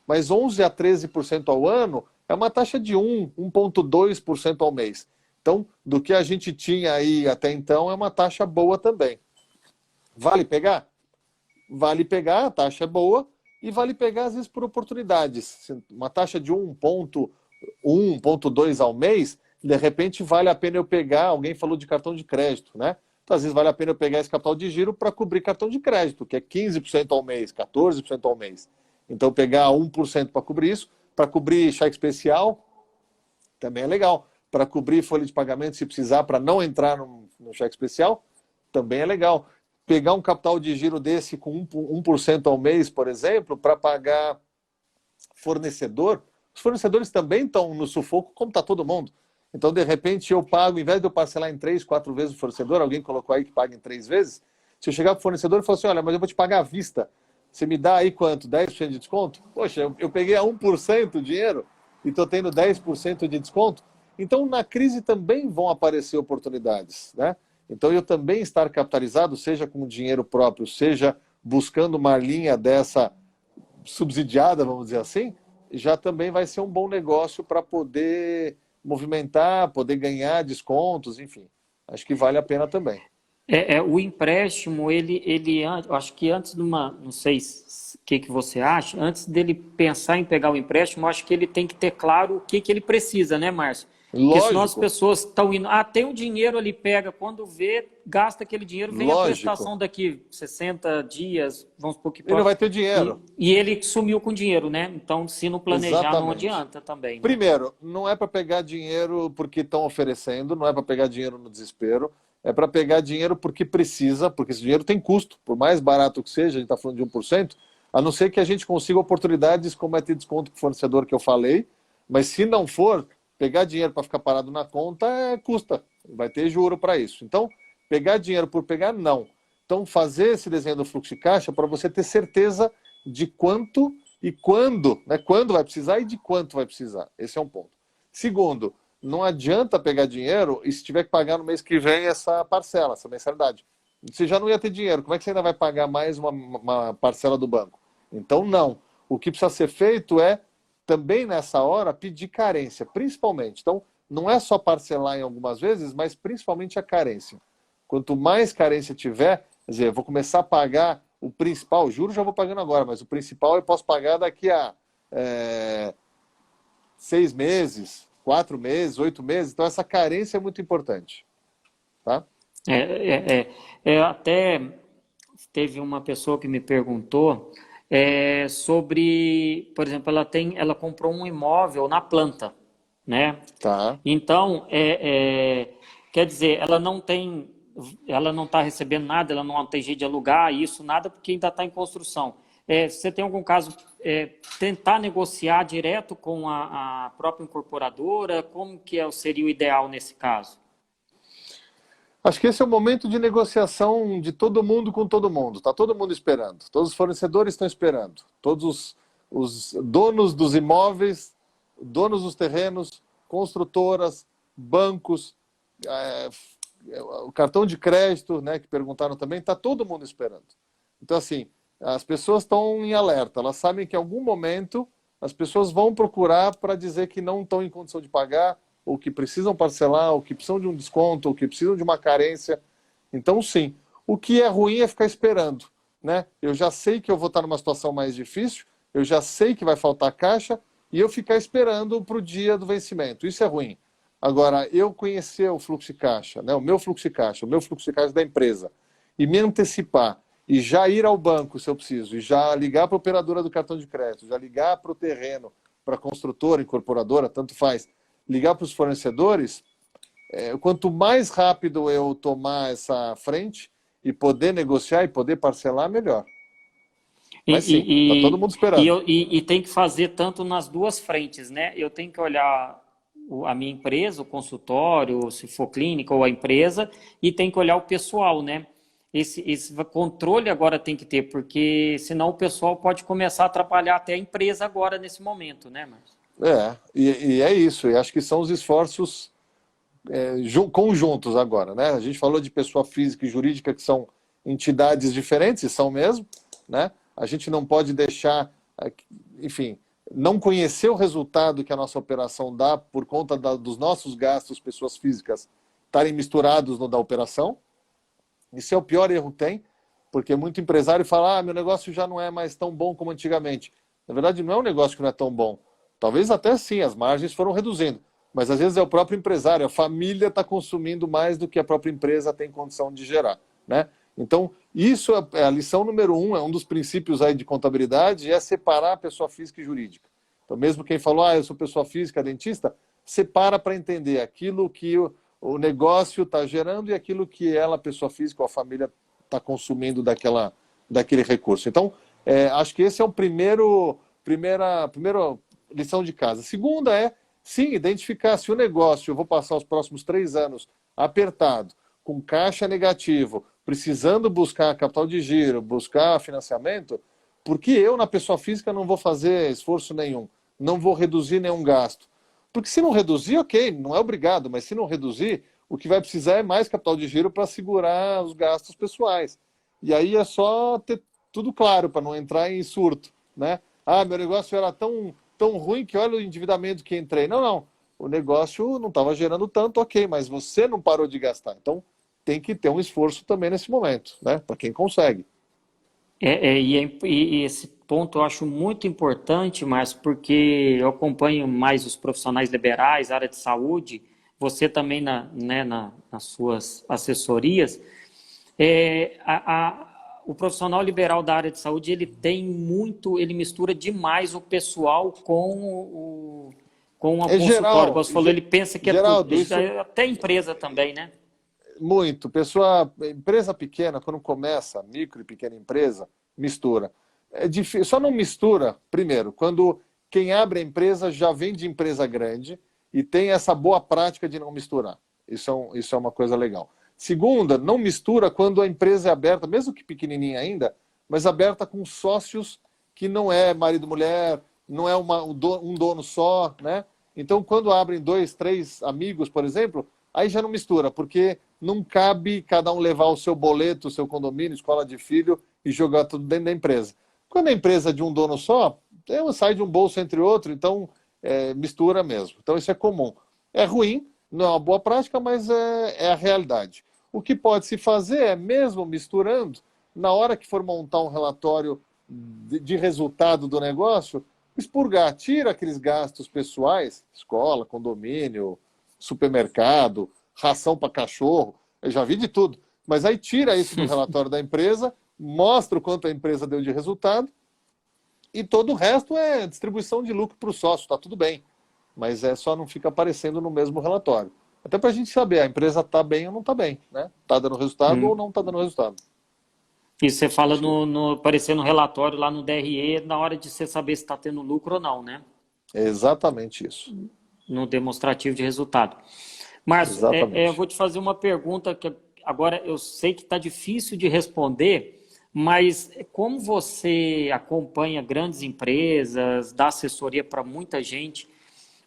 mas 11% a 13% ao ano é uma taxa de 1,2% ao mês. Então, do que a gente tinha aí até então, é uma taxa boa também. Vale pegar? Vale pegar, a taxa é boa, e vale pegar, às vezes, por oportunidades. Uma taxa de 1,1, 1,2 ao mês, de repente vale a pena eu pegar, alguém falou de cartão de crédito, né? Então, às vezes vale a pena eu pegar esse capital de giro para cobrir cartão de crédito, que é 15% ao mês, 14% ao mês. Então, pegar 1% para cobrir isso, para cobrir cheque especial, também é legal. Para cobrir folha de pagamento, se precisar, para não entrar no cheque especial, também é legal. Pegar um capital de giro desse com 1% ao mês, por exemplo, para pagar fornecedor, os fornecedores também estão no sufoco, como está todo mundo. Então, de repente, eu pago, em vez de eu parcelar em 3, 4 vezes o fornecedor, alguém colocou aí que paga em 3 vezes, se eu chegar para o fornecedor e falar assim, olha, mas eu vou te pagar à vista, você me dá aí quanto? 10% de desconto? Poxa, eu peguei a 1% o dinheiro e estou tendo 10% de desconto. Então, na crise também vão aparecer oportunidades, né? Então, eu também estar capitalizado, seja com dinheiro próprio, seja buscando uma linha dessa subsidiada, vamos dizer assim, já também vai ser um bom negócio para poder movimentar, poder ganhar descontos, enfim. Acho que vale a pena também.
O empréstimo, eu acho que antes de não sei o que você acha, antes dele pensar em pegar o empréstimo, eu acho que ele tem que ter claro o que ele precisa, né, Márcio? Porque senão as
Lógico,
pessoas estão indo, tem o dinheiro ali, pega, quando vê, gasta aquele dinheiro, vem a
lógico.
prestação daqui 60 dias, vamos supor que
Ele não
pode,
vai ter dinheiro.
e ele sumiu com o dinheiro, né? Então, se não planejar, não
Exatamente.
adianta também, né?
Primeiro, não é para pegar dinheiro porque estão oferecendo, não é para pegar dinheiro no desespero, é para pegar dinheiro porque precisa, porque esse dinheiro tem custo. Por mais barato que seja, a gente está falando de 1%, a não ser que a gente consiga oportunidades como é ter desconto com o fornecedor que eu falei, mas se não for, pegar dinheiro para ficar parado na conta custa, vai ter juro para isso. Então, pegar dinheiro por pegar, não. Então, fazer esse desenho do fluxo de caixa para você ter certeza de quanto e quando, né? Quando vai precisar e de quanto vai precisar. Esse é um ponto. Segundo, não adianta pegar dinheiro e se tiver que pagar no mês que vem essa parcela, essa mensalidade. Você já não ia ter dinheiro, como é que você ainda vai pagar mais uma parcela do banco? Então, não. O que precisa ser feito é, também nessa hora, pedir carência, principalmente. Então, não é só parcelar em algumas vezes, mas principalmente a carência. Quanto mais carência tiver, quer dizer, eu vou começar a pagar o principal, o juro já vou pagando agora, mas o principal eu posso pagar daqui a 6 meses, 4 meses, 8 meses. Então, essa carência é muito importante. Tá?
Até teve uma pessoa que me perguntou sobre, por exemplo, ela comprou um imóvel na planta, né?
Tá.
Então, quer dizer, ela não está recebendo nada, ela não tem jeito de alugar isso, nada, porque ainda está em construção. Você tem algum caso, tentar negociar direto com a própria incorporadora? Como que seria o ideal nesse caso?
Acho que esse é o momento de negociação de todo mundo com todo mundo. Está todo mundo esperando. Todos os fornecedores estão esperando. Todos os donos dos imóveis, donos dos terrenos, construtoras, bancos, o cartão de crédito, né, que perguntaram também, está todo mundo esperando. Então, assim, as pessoas estão em alerta, elas sabem que em algum momento as pessoas vão procurar para dizer que não estão em condição de pagar, ou que precisam parcelar, ou que precisam de um desconto, ou que precisam de uma carência. Então, sim, o que é ruim é ficar esperando, né? Eu já sei que eu vou estar numa situação mais difícil, eu já sei que vai faltar caixa, e eu ficar esperando para o dia do vencimento. Isso é ruim. Agora, eu conhecer o fluxo de caixa, né, o meu fluxo de caixa da empresa, e me antecipar, e já ir ao banco se eu preciso, e já ligar para a operadora do cartão de crédito, já ligar para o terreno, para a construtora, incorporadora, tanto faz, ligar para os fornecedores, quanto mais rápido eu tomar essa frente e poder negociar e poder parcelar, melhor. Mas sim, está todo mundo esperando.
E tem que fazer tanto nas duas frentes, né? Eu tenho que olhar a minha empresa, o consultório, se for clínica ou a empresa, e tem que olhar o pessoal, né? Esse controle agora tem que ter, porque senão o pessoal pode começar a atrapalhar até a empresa agora, nesse momento, né, Márcio?
E é isso, e acho que são os esforços conjuntos agora, né? A gente falou de pessoa física e jurídica, que são entidades diferentes, e são mesmo, né? A gente não pode deixar, enfim, não conhecer o resultado que a nossa operação dá por conta dos nossos gastos, pessoas físicas, estarem misturados no da operação. Isso é o pior erro que tem, porque muito empresário fala, meu negócio já não é mais tão bom como antigamente. Na verdade, não é um negócio que não é tão bom. Talvez até sim, as margens foram reduzindo. Mas às vezes é o próprio empresário, a família está consumindo mais do que a própria empresa tem condição de gerar, né? Então, isso é a lição número 1, é um dos princípios aí de contabilidade, é separar a pessoa física e jurídica. Então, mesmo quem falou, eu sou pessoa física, dentista, separa para entender aquilo que o negócio está gerando e aquilo que ela, pessoa física ou a família, está consumindo daquele recurso. Então, acho que esse é o primeira lição de casa. A segunda sim, identificar se o negócio, eu vou passar os próximos 3 anos apertado, com caixa negativo, precisando buscar capital de giro, buscar financiamento, porque eu, na pessoa física, não vou fazer esforço nenhum, não vou reduzir nenhum gasto. Porque se não reduzir, ok, não é obrigado, mas se não reduzir, o que vai precisar é mais capital de giro para segurar os gastos pessoais. E aí é só ter tudo claro, para não entrar em surto, né? Meu negócio era tão ruim que olha o endividamento que entrei. Não. O negócio não estava gerando tanto, ok, mas você não parou de gastar. Então, tem que ter um esforço também nesse momento, né? Para quem consegue.
E esse ponto eu acho muito importante, mas porque eu acompanho mais os profissionais liberais, área de saúde, você também nas suas assessorias. O profissional liberal da área de saúde, ele mistura demais o pessoal com o consultório.
Geral,
Você falou, ele pensa que
Geraldo,
é tudo, até empresa também, né?
Muito. Empresa pequena, quando começa, micro e pequena empresa, mistura. É difícil, só não mistura, primeiro, quando quem abre a empresa já vem de empresa grande e tem essa boa prática de não misturar. Isso é uma coisa legal. Segunda, não mistura quando a empresa é aberta, mesmo que pequenininha ainda, mas aberta com sócios que não é marido e mulher, não é um dono só, né? Então, quando abrem 2, 3 amigos, por exemplo, aí já não mistura, porque não cabe cada um levar o seu boleto, o seu condomínio, escola de filho e jogar tudo dentro da empresa. Quando a empresa é de um dono só, sai de um bolso entre outro, então mistura mesmo. Então isso é comum. É ruim, não é uma boa prática, mas é a realidade. O que pode se fazer é, mesmo misturando, na hora que for montar um relatório de resultado do negócio, expurgar, tira aqueles gastos pessoais, escola, condomínio, supermercado, ração para cachorro, eu já vi de tudo. Mas aí tira isso do relatório da empresa, mostra o quanto a empresa deu de resultado e todo o resto é distribuição de lucro para o sócio, está tudo bem. Mas só não fica aparecendo no mesmo relatório. Até para a gente saber, a empresa está bem ou não está bem, né? Está dando resultado ou não está dando resultado.
E você fala aparecer no relatório lá no DRE na hora de você saber se está tendo lucro ou não, né?
É exatamente isso.
No demonstrativo de resultado. Márcio, eu vou te fazer uma pergunta que agora eu sei que está difícil de responder, Mas como você acompanha grandes empresas, dá assessoria para muita gente,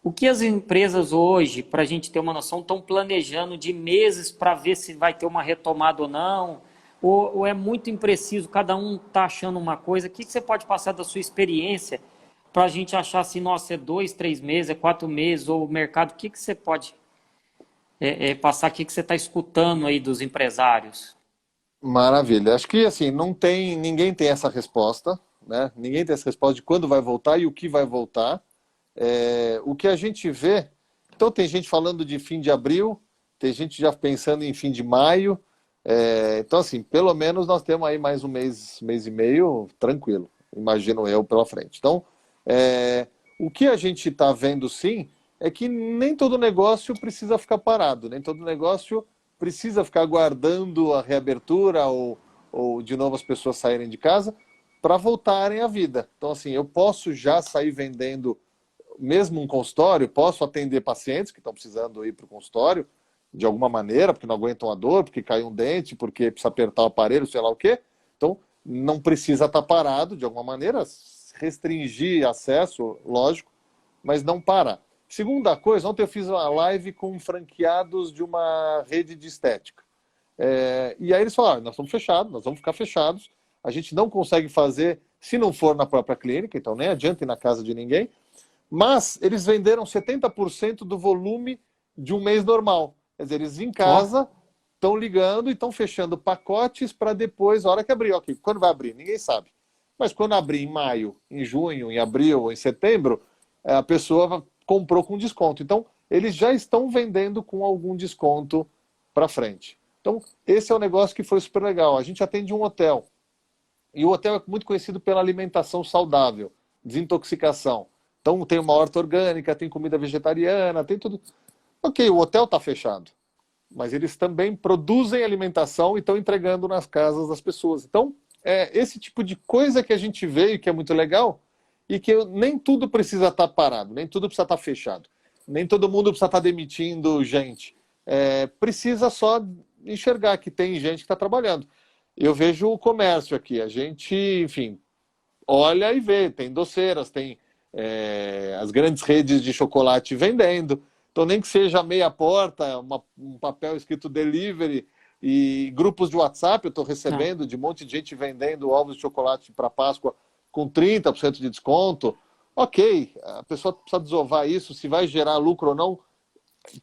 o que as empresas hoje, para a gente ter uma noção, estão planejando de meses para ver se vai ter uma retomada ou não? Ou é muito impreciso, cada um está achando uma coisa? O que você pode passar da sua experiência para a gente achar se, nossa, é 2, 3 meses, é 4 meses, ou o mercado, o que você pode passar, o que você está escutando aí dos empresários?
Maravilha. Acho que assim, ninguém tem essa resposta, né? Ninguém tem essa resposta de quando vai voltar e o que vai voltar. O que a gente vê, então tem gente falando de fim de abril, tem gente já pensando em fim de maio. Então, assim, pelo menos nós temos aí mais um mês, mês e meio, tranquilo, imagino eu, pela frente. Então, o que a gente está vendo sim é que nem todo negócio precisa ficar parado, nem todo negócio precisa ficar aguardando a reabertura ou de novo as pessoas saírem de casa para voltarem à vida. Então, assim, eu posso já sair vendendo mesmo um consultório, posso atender pacientes que estão precisando ir para o consultório de alguma maneira, porque não aguentam a dor, porque caiu um dente, porque precisa apertar o aparelho, sei lá o quê. Então, não precisa estar parado de alguma maneira, restringir acesso, lógico, mas não parar. Segunda coisa, ontem eu fiz uma live com franqueados de uma rede de estética. E aí eles falaram, nós estamos fechados, nós vamos ficar fechados, a gente não consegue fazer se não for na própria clínica, então nem adianta ir na casa de ninguém, mas eles venderam 70% do volume de um mês normal. Quer dizer, eles em casa estão ligando e estão fechando pacotes para depois, a hora que abrir. Ok, quando vai abrir? Ninguém sabe. Mas quando abrir em maio, em junho, em abril ou em setembro, a pessoa comprou com desconto. Então, eles já estão vendendo com algum desconto para frente. Então, esse é um negócio que foi super legal. A gente atende um hotel. E o hotel é muito conhecido pela alimentação saudável, desintoxicação. Então, tem uma horta orgânica, tem comida vegetariana, tem tudo. Ok, o hotel está fechado, mas eles também produzem alimentação e estão entregando nas casas das pessoas. Então, é esse tipo de coisa que a gente vê e que é muito legal e que nem tudo precisa estar parado, nem tudo precisa estar fechado, nem todo mundo precisa estar demitindo gente. Precisa só enxergar que tem gente que está trabalhando. Eu vejo o comércio aqui, a gente, enfim, olha e vê, tem doceiras, tem as grandes redes de chocolate vendendo. Então, nem que seja meia porta, um papel escrito delivery e grupos de WhatsApp, eu estou recebendo de um monte de gente vendendo ovos de chocolate para Páscoa com 30% de desconto. Ok, a pessoa precisa desovar isso, se vai gerar lucro ou não,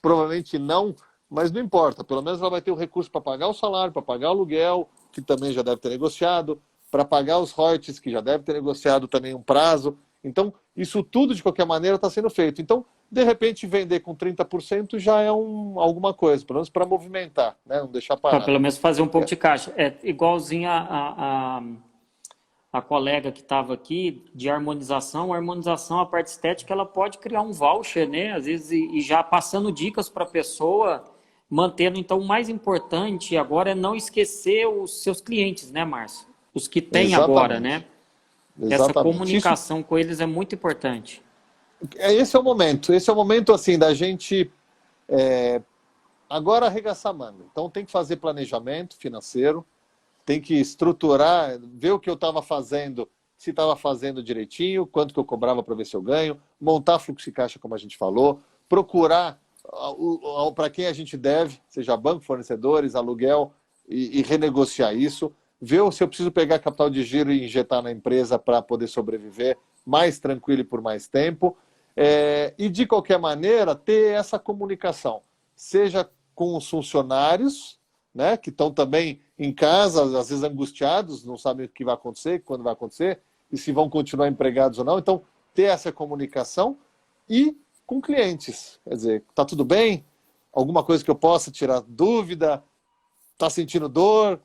provavelmente não, mas não importa. Pelo menos ela vai ter o recurso para pagar o salário, para pagar o aluguel, que também já deve ter negociado, para pagar os royalties, que já deve ter negociado também um prazo. Então, isso tudo, de qualquer maneira, está sendo feito. Então, de repente, vender com 30% já é alguma coisa, pelo menos para movimentar, né? Não deixar
Para
parado.
pelo menos fazer um pouco de caixa. É igualzinho a colega que estava aqui de harmonização. A harmonização, a parte estética, ela pode criar um voucher, né? Às vezes, e já passando dicas para a pessoa, mantendo. Então, o mais importante agora é não esquecer os seus clientes, né, Márcio? Os que tem agora, né?
Exatamente.
Essa
Exatamente.
comunicação com eles é muito importante.
Esse é o momento. Esse é o momento, assim, da gente agora arregaçar a manga. Então, tem que fazer planejamento financeiro, tem que estruturar, ver o que eu estava fazendo, se estava fazendo direitinho, quanto que eu cobrava para ver se eu ganho, montar fluxo de caixa, como a gente falou, procurar para quem a gente deve, seja banco, fornecedores, aluguel, e renegociar isso, ver se eu preciso pegar capital de giro e injetar na empresa para poder sobreviver mais tranquilo e por mais tempo. E, de qualquer maneira, ter essa comunicação, seja com os funcionários, né, que estão também em casa, às vezes angustiados, não sabem o que vai acontecer, quando vai acontecer, e se vão continuar empregados ou não. Então, ter essa comunicação e com clientes. Quer dizer, está tudo bem? Alguma coisa que eu possa tirar dúvida? Está sentindo dor?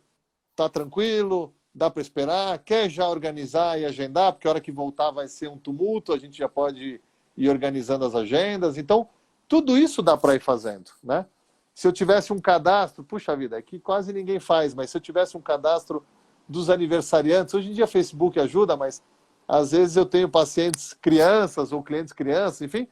Está tranquilo? Dá para esperar? Quer já organizar e agendar? Porque a hora que voltar vai ser um tumulto, a gente já pode ir organizando as agendas. Então, tudo isso dá para ir fazendo, né? Se eu tivesse um cadastro, puxa vida, aqui quase ninguém faz, mas se eu tivesse um cadastro dos aniversariantes, hoje em dia Facebook ajuda, mas às vezes eu tenho pacientes crianças ou clientes crianças, enfim,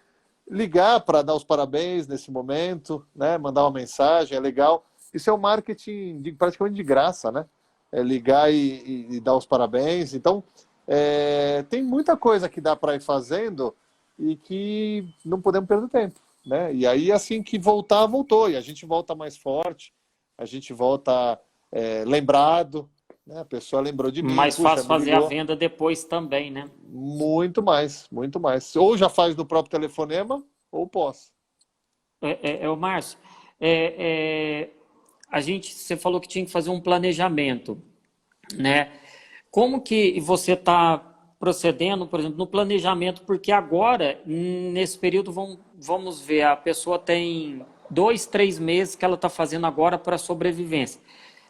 ligar para dar os parabéns nesse momento, né? Mandar uma mensagem, é legal. Isso é um marketing praticamente de graça, né? ligar e dar os parabéns. Então, tem muita coisa que dá para ir fazendo e que não podemos perder tempo, né? E aí, assim que voltar, voltou. E a gente volta mais forte, a gente volta lembrado, né? A pessoa lembrou de mim,
Mais
puxa,
fácil
me
fazer a
ligou.
venda depois também, né?
Muito mais, muito mais. Ou já faz no próprio telefonema, ou pós.
O Márcio, é, é, você falou que tinha que fazer um planejamento, né? Como que você está procedendo, por exemplo, no planejamento? Porque agora, nesse período, vamos ver, a pessoa tem 2, 3 meses que ela está fazendo agora para sobrevivência.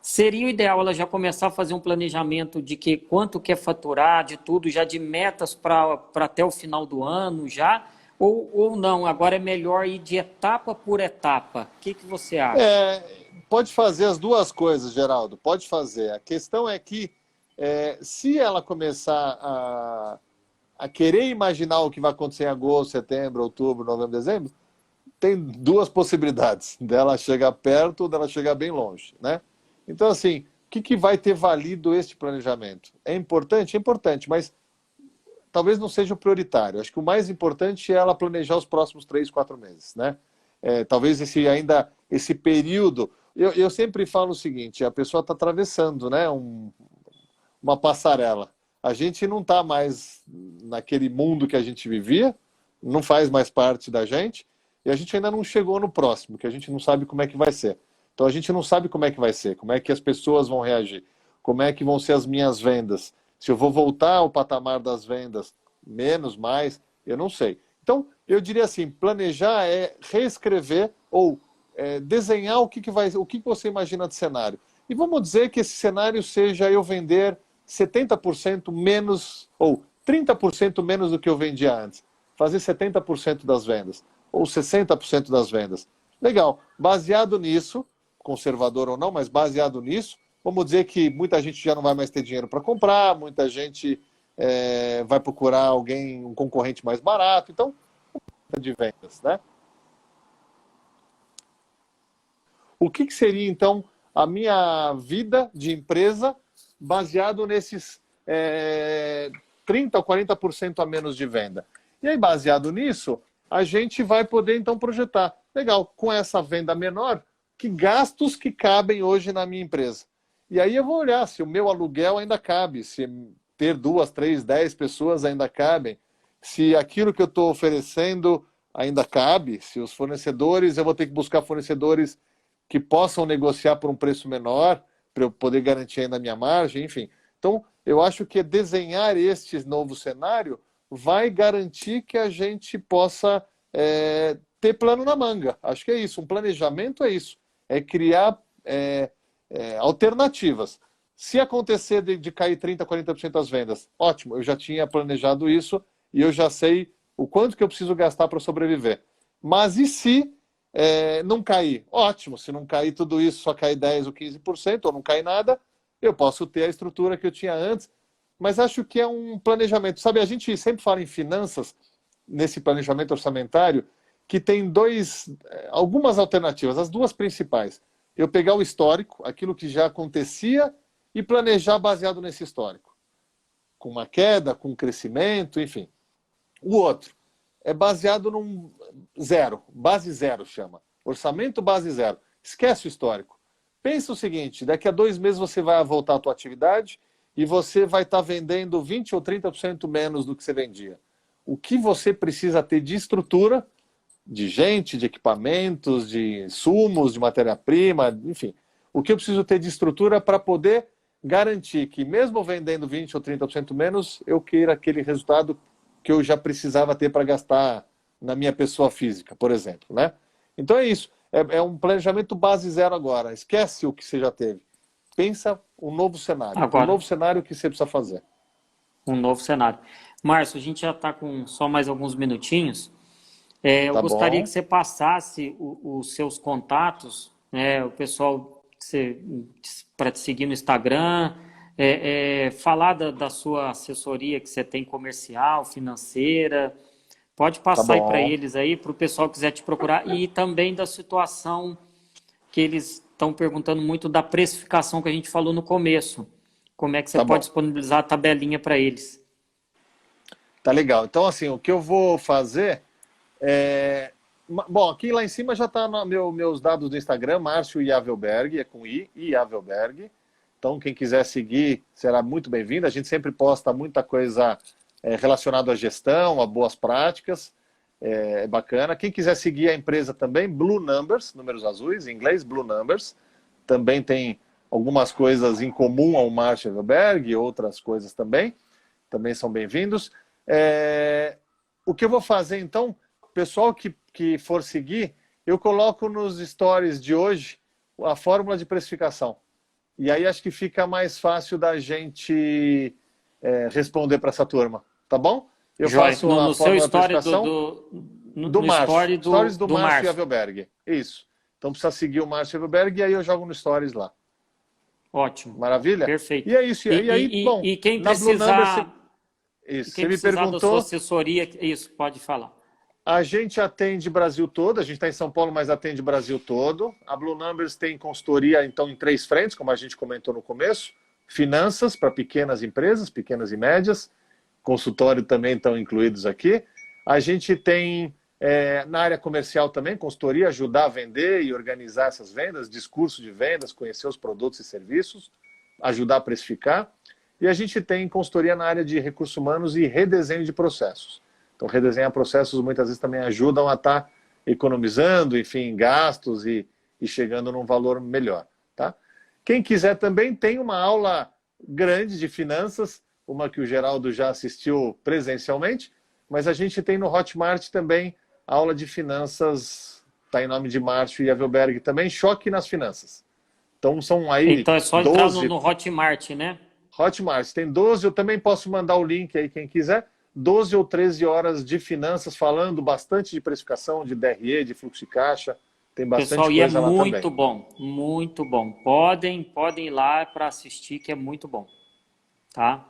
Seria o ideal ela já começar a fazer um planejamento de que quanto quer faturar, de tudo, já de metas para até o final do ano, já? Ou não? Agora é melhor ir de etapa por etapa. O que você acha?
É, pode fazer as duas coisas, Geraldo, pode fazer. A questão é que se ela começar a querer imaginar o que vai acontecer em agosto, setembro, outubro, novembro, dezembro, tem duas possibilidades, dela chegar perto ou dela chegar bem longe, né? Então, assim, o que vai ter valido este planejamento? É importante? É importante, mas talvez não seja o prioritário. Acho que o mais importante é ela planejar os próximos 3, 4 meses, né? Talvez esse período. Eu sempre falo o seguinte: a pessoa está atravessando, né, uma passarela. A gente não está mais naquele mundo que a gente vivia, não faz mais parte da gente, e a gente ainda não chegou no próximo, que a gente não sabe como é que vai ser. Então a gente não sabe como é que vai ser, como é que as pessoas vão reagir, como é que vão ser as minhas vendas, se eu vou voltar ao patamar das vendas, menos, mais, eu não sei. Então, eu diria assim, planejar é reescrever ou desenhar o que você imagina de cenário. E vamos dizer que esse cenário seja eu vender 70% menos, ou 30% menos do que eu vendia antes. Fazer 70% das vendas, ou 60% das vendas. Legal. Baseado nisso, conservador ou não, mas baseado nisso, vamos dizer que muita gente já não vai mais ter dinheiro para comprar, muita gente vai procurar alguém, um concorrente mais barato. Então, de vendas, né? O que seria, então, a minha vida de empresa baseado nesses 30% ou 40% a menos de venda? E aí, baseado nisso, a gente vai poder, então, projetar. Legal, com essa venda menor, que gastos que cabem hoje na minha empresa? E aí eu vou olhar se o meu aluguel ainda cabe, se ter 2, 3, 10 pessoas ainda cabem, se aquilo que eu estou oferecendo ainda cabe, se os fornecedores, eu vou ter que buscar fornecedores que possam negociar por um preço menor, para eu poder garantir ainda a minha margem, enfim. Então, eu acho que desenhar este novo cenário vai garantir que a gente possa ter plano na manga. Acho que é isso. Um planejamento é isso. É criar alternativas. Se acontecer de cair 30%, 40% das vendas, ótimo, eu já tinha planejado isso e eu já sei o quanto que eu preciso gastar para sobreviver. Mas e se não cair? Ótimo, se não cair tudo isso, só cair 10% ou 15%, ou não cair nada, eu posso ter a estrutura que eu tinha antes. Mas acho que é um planejamento. Sabe, a gente sempre fala em finanças, nesse planejamento orçamentário, que tem algumas alternativas, as duas principais. Eu pegar o histórico, aquilo que já acontecia, e planejar baseado nesse histórico. Com uma queda, com um crescimento, enfim. O outro é baseado num zero, base zero chama. Orçamento base zero. Esquece o histórico. Pensa o seguinte, daqui a 2 meses você vai voltar à tua atividade e você vai estar vendendo 20% ou 30% menos do que você vendia. O que você precisa ter de estrutura, de gente, de equipamentos, de insumos, de matéria-prima, enfim. O que eu preciso ter de estrutura para poder garantir que mesmo vendendo 20% ou 30% menos, eu queira aquele resultado que eu já precisava ter para gastar na minha pessoa física, por exemplo, né? Então é isso. É um planejamento base zero agora. Esquece o que você já teve. Pensa um novo cenário. Um
Agora,
novo cenário que você precisa fazer.
um novo cenário. Márcio, a gente já está com só mais alguns minutinhos. Eu
Tá
gostaria que
bom?
você passasse os seus contatos, né, o pessoal para te seguir no Instagram, falar da sua assessoria que você tem comercial, financeira. Pode
Tá
passar aí para
bom.
eles aí, para o pessoal que quiser te procurar, e também da situação que eles estão perguntando muito da precificação que a gente falou no começo. Como é que você
Tá bom.
pode disponibilizar a tabelinha para eles?
Tá legal. Então, assim, o que eu vou fazer é... Bom, aqui lá em cima já está meus dados do Instagram, Márcio Iavelberg, é com I, Iavelberg. Então, quem quiser seguir será muito bem-vindo. A gente sempre posta muita coisa relacionada à gestão, a boas práticas. É bacana. Quem quiser seguir a empresa também, Blue Numbers, números azuis, em inglês, Blue Numbers. Também tem algumas coisas em comum ao Márcio Iavelberg e outras coisas também. Também são bem-vindos. O que eu vou fazer, então, pessoal que for seguir, eu coloco nos stories de hoje a fórmula de precificação. E aí acho que fica mais fácil da gente responder para essa turma, tá bom? Eu faço
no
a
seu
fórmula de
story
precificação
no
Márcio.
story
Stories do
do
Márcio
Márcio.
Iavelberg. Isso. Então precisa seguir o Márcio Iavelberg e aí eu jogo no stories lá.
Ótimo.
Maravilha?
Perfeito.
E é isso. E aí, bom,
e quem
na Blue Numbers...
precisar,
Isso.
quem
Você me
precisar da sua
perguntou...
assessoria, isso, pode falar.
A gente atende Brasil todo, a gente está em São Paulo, mas atende Brasil todo. A Blue Numbers tem consultoria, então, em 3 frentes, como a gente comentou no começo. Finanças para pequenas empresas, pequenas e médias. Consultório também estão incluídos aqui. A gente tem, na área comercial também, consultoria, ajudar a vender e organizar essas vendas, discurso de vendas, conhecer os produtos e serviços, ajudar a precificar. E a gente tem consultoria na área de recursos humanos e redesenho de processos. Então, redesenhar processos muitas vezes também ajudam a estar economizando, enfim, gastos e chegando num valor melhor. Tá? Quem quiser também tem uma aula grande de finanças, uma que o Geraldo já assistiu presencialmente, mas a gente tem no Hotmart também aula de finanças, está em nome de Márcio Iavelberg também, Choque nas Finanças. Então são aí
Então é só
12...
entrar no Hotmart, né?
Hotmart, tem 12, eu também posso mandar o link aí quem quiser, 12 ou 13 horas de finanças, falando bastante de precificação, de DRE, de fluxo de caixa, tem bastante
Pessoal,
coisa
e é
lá também.
muito bom, muito bom. Podem ir lá para assistir, que é muito bom. Tá?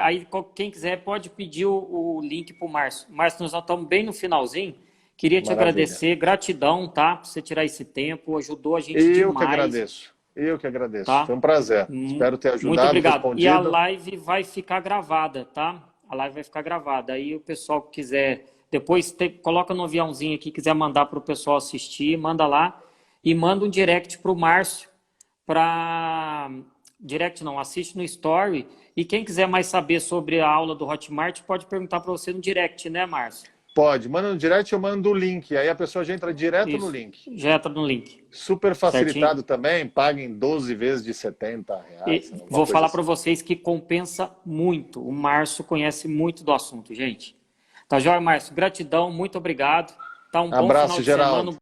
Aí, quem quiser pode pedir o link para o Márcio. Márcio, nós já estamos bem no finalzinho. Queria te
Maravilha.
agradecer, gratidão, tá? Por você tirar esse tempo, ajudou a gente
Eu
demais.
que agradeço.
Tá?
Foi um prazer. Espero ter ajudado,
muito obrigado.
respondido.
E a live vai ficar gravada, tá? A live vai ficar gravada. Aí o pessoal que quiser, depois coloca no aviãozinho aqui, quiser mandar para o pessoal assistir, manda lá. E manda um direct para o Márcio, direct não, assiste no story. E quem quiser mais saber sobre a aula do Hotmart, pode perguntar para você no direct, né, Márcio?
Pode, manda no direct, eu mando o link. Aí a pessoa já entra direto no link.
Já entra no link.
Super facilitado
Certinho.
também, paga em 12 vezes de R$70.
Vou falar para vocês que compensa muito. O Márcio conhece muito do assunto, gente. Tá joia, Márcio? Gratidão, muito obrigado. Tá um bom
Abraço,
final de
Geraldo.
semana.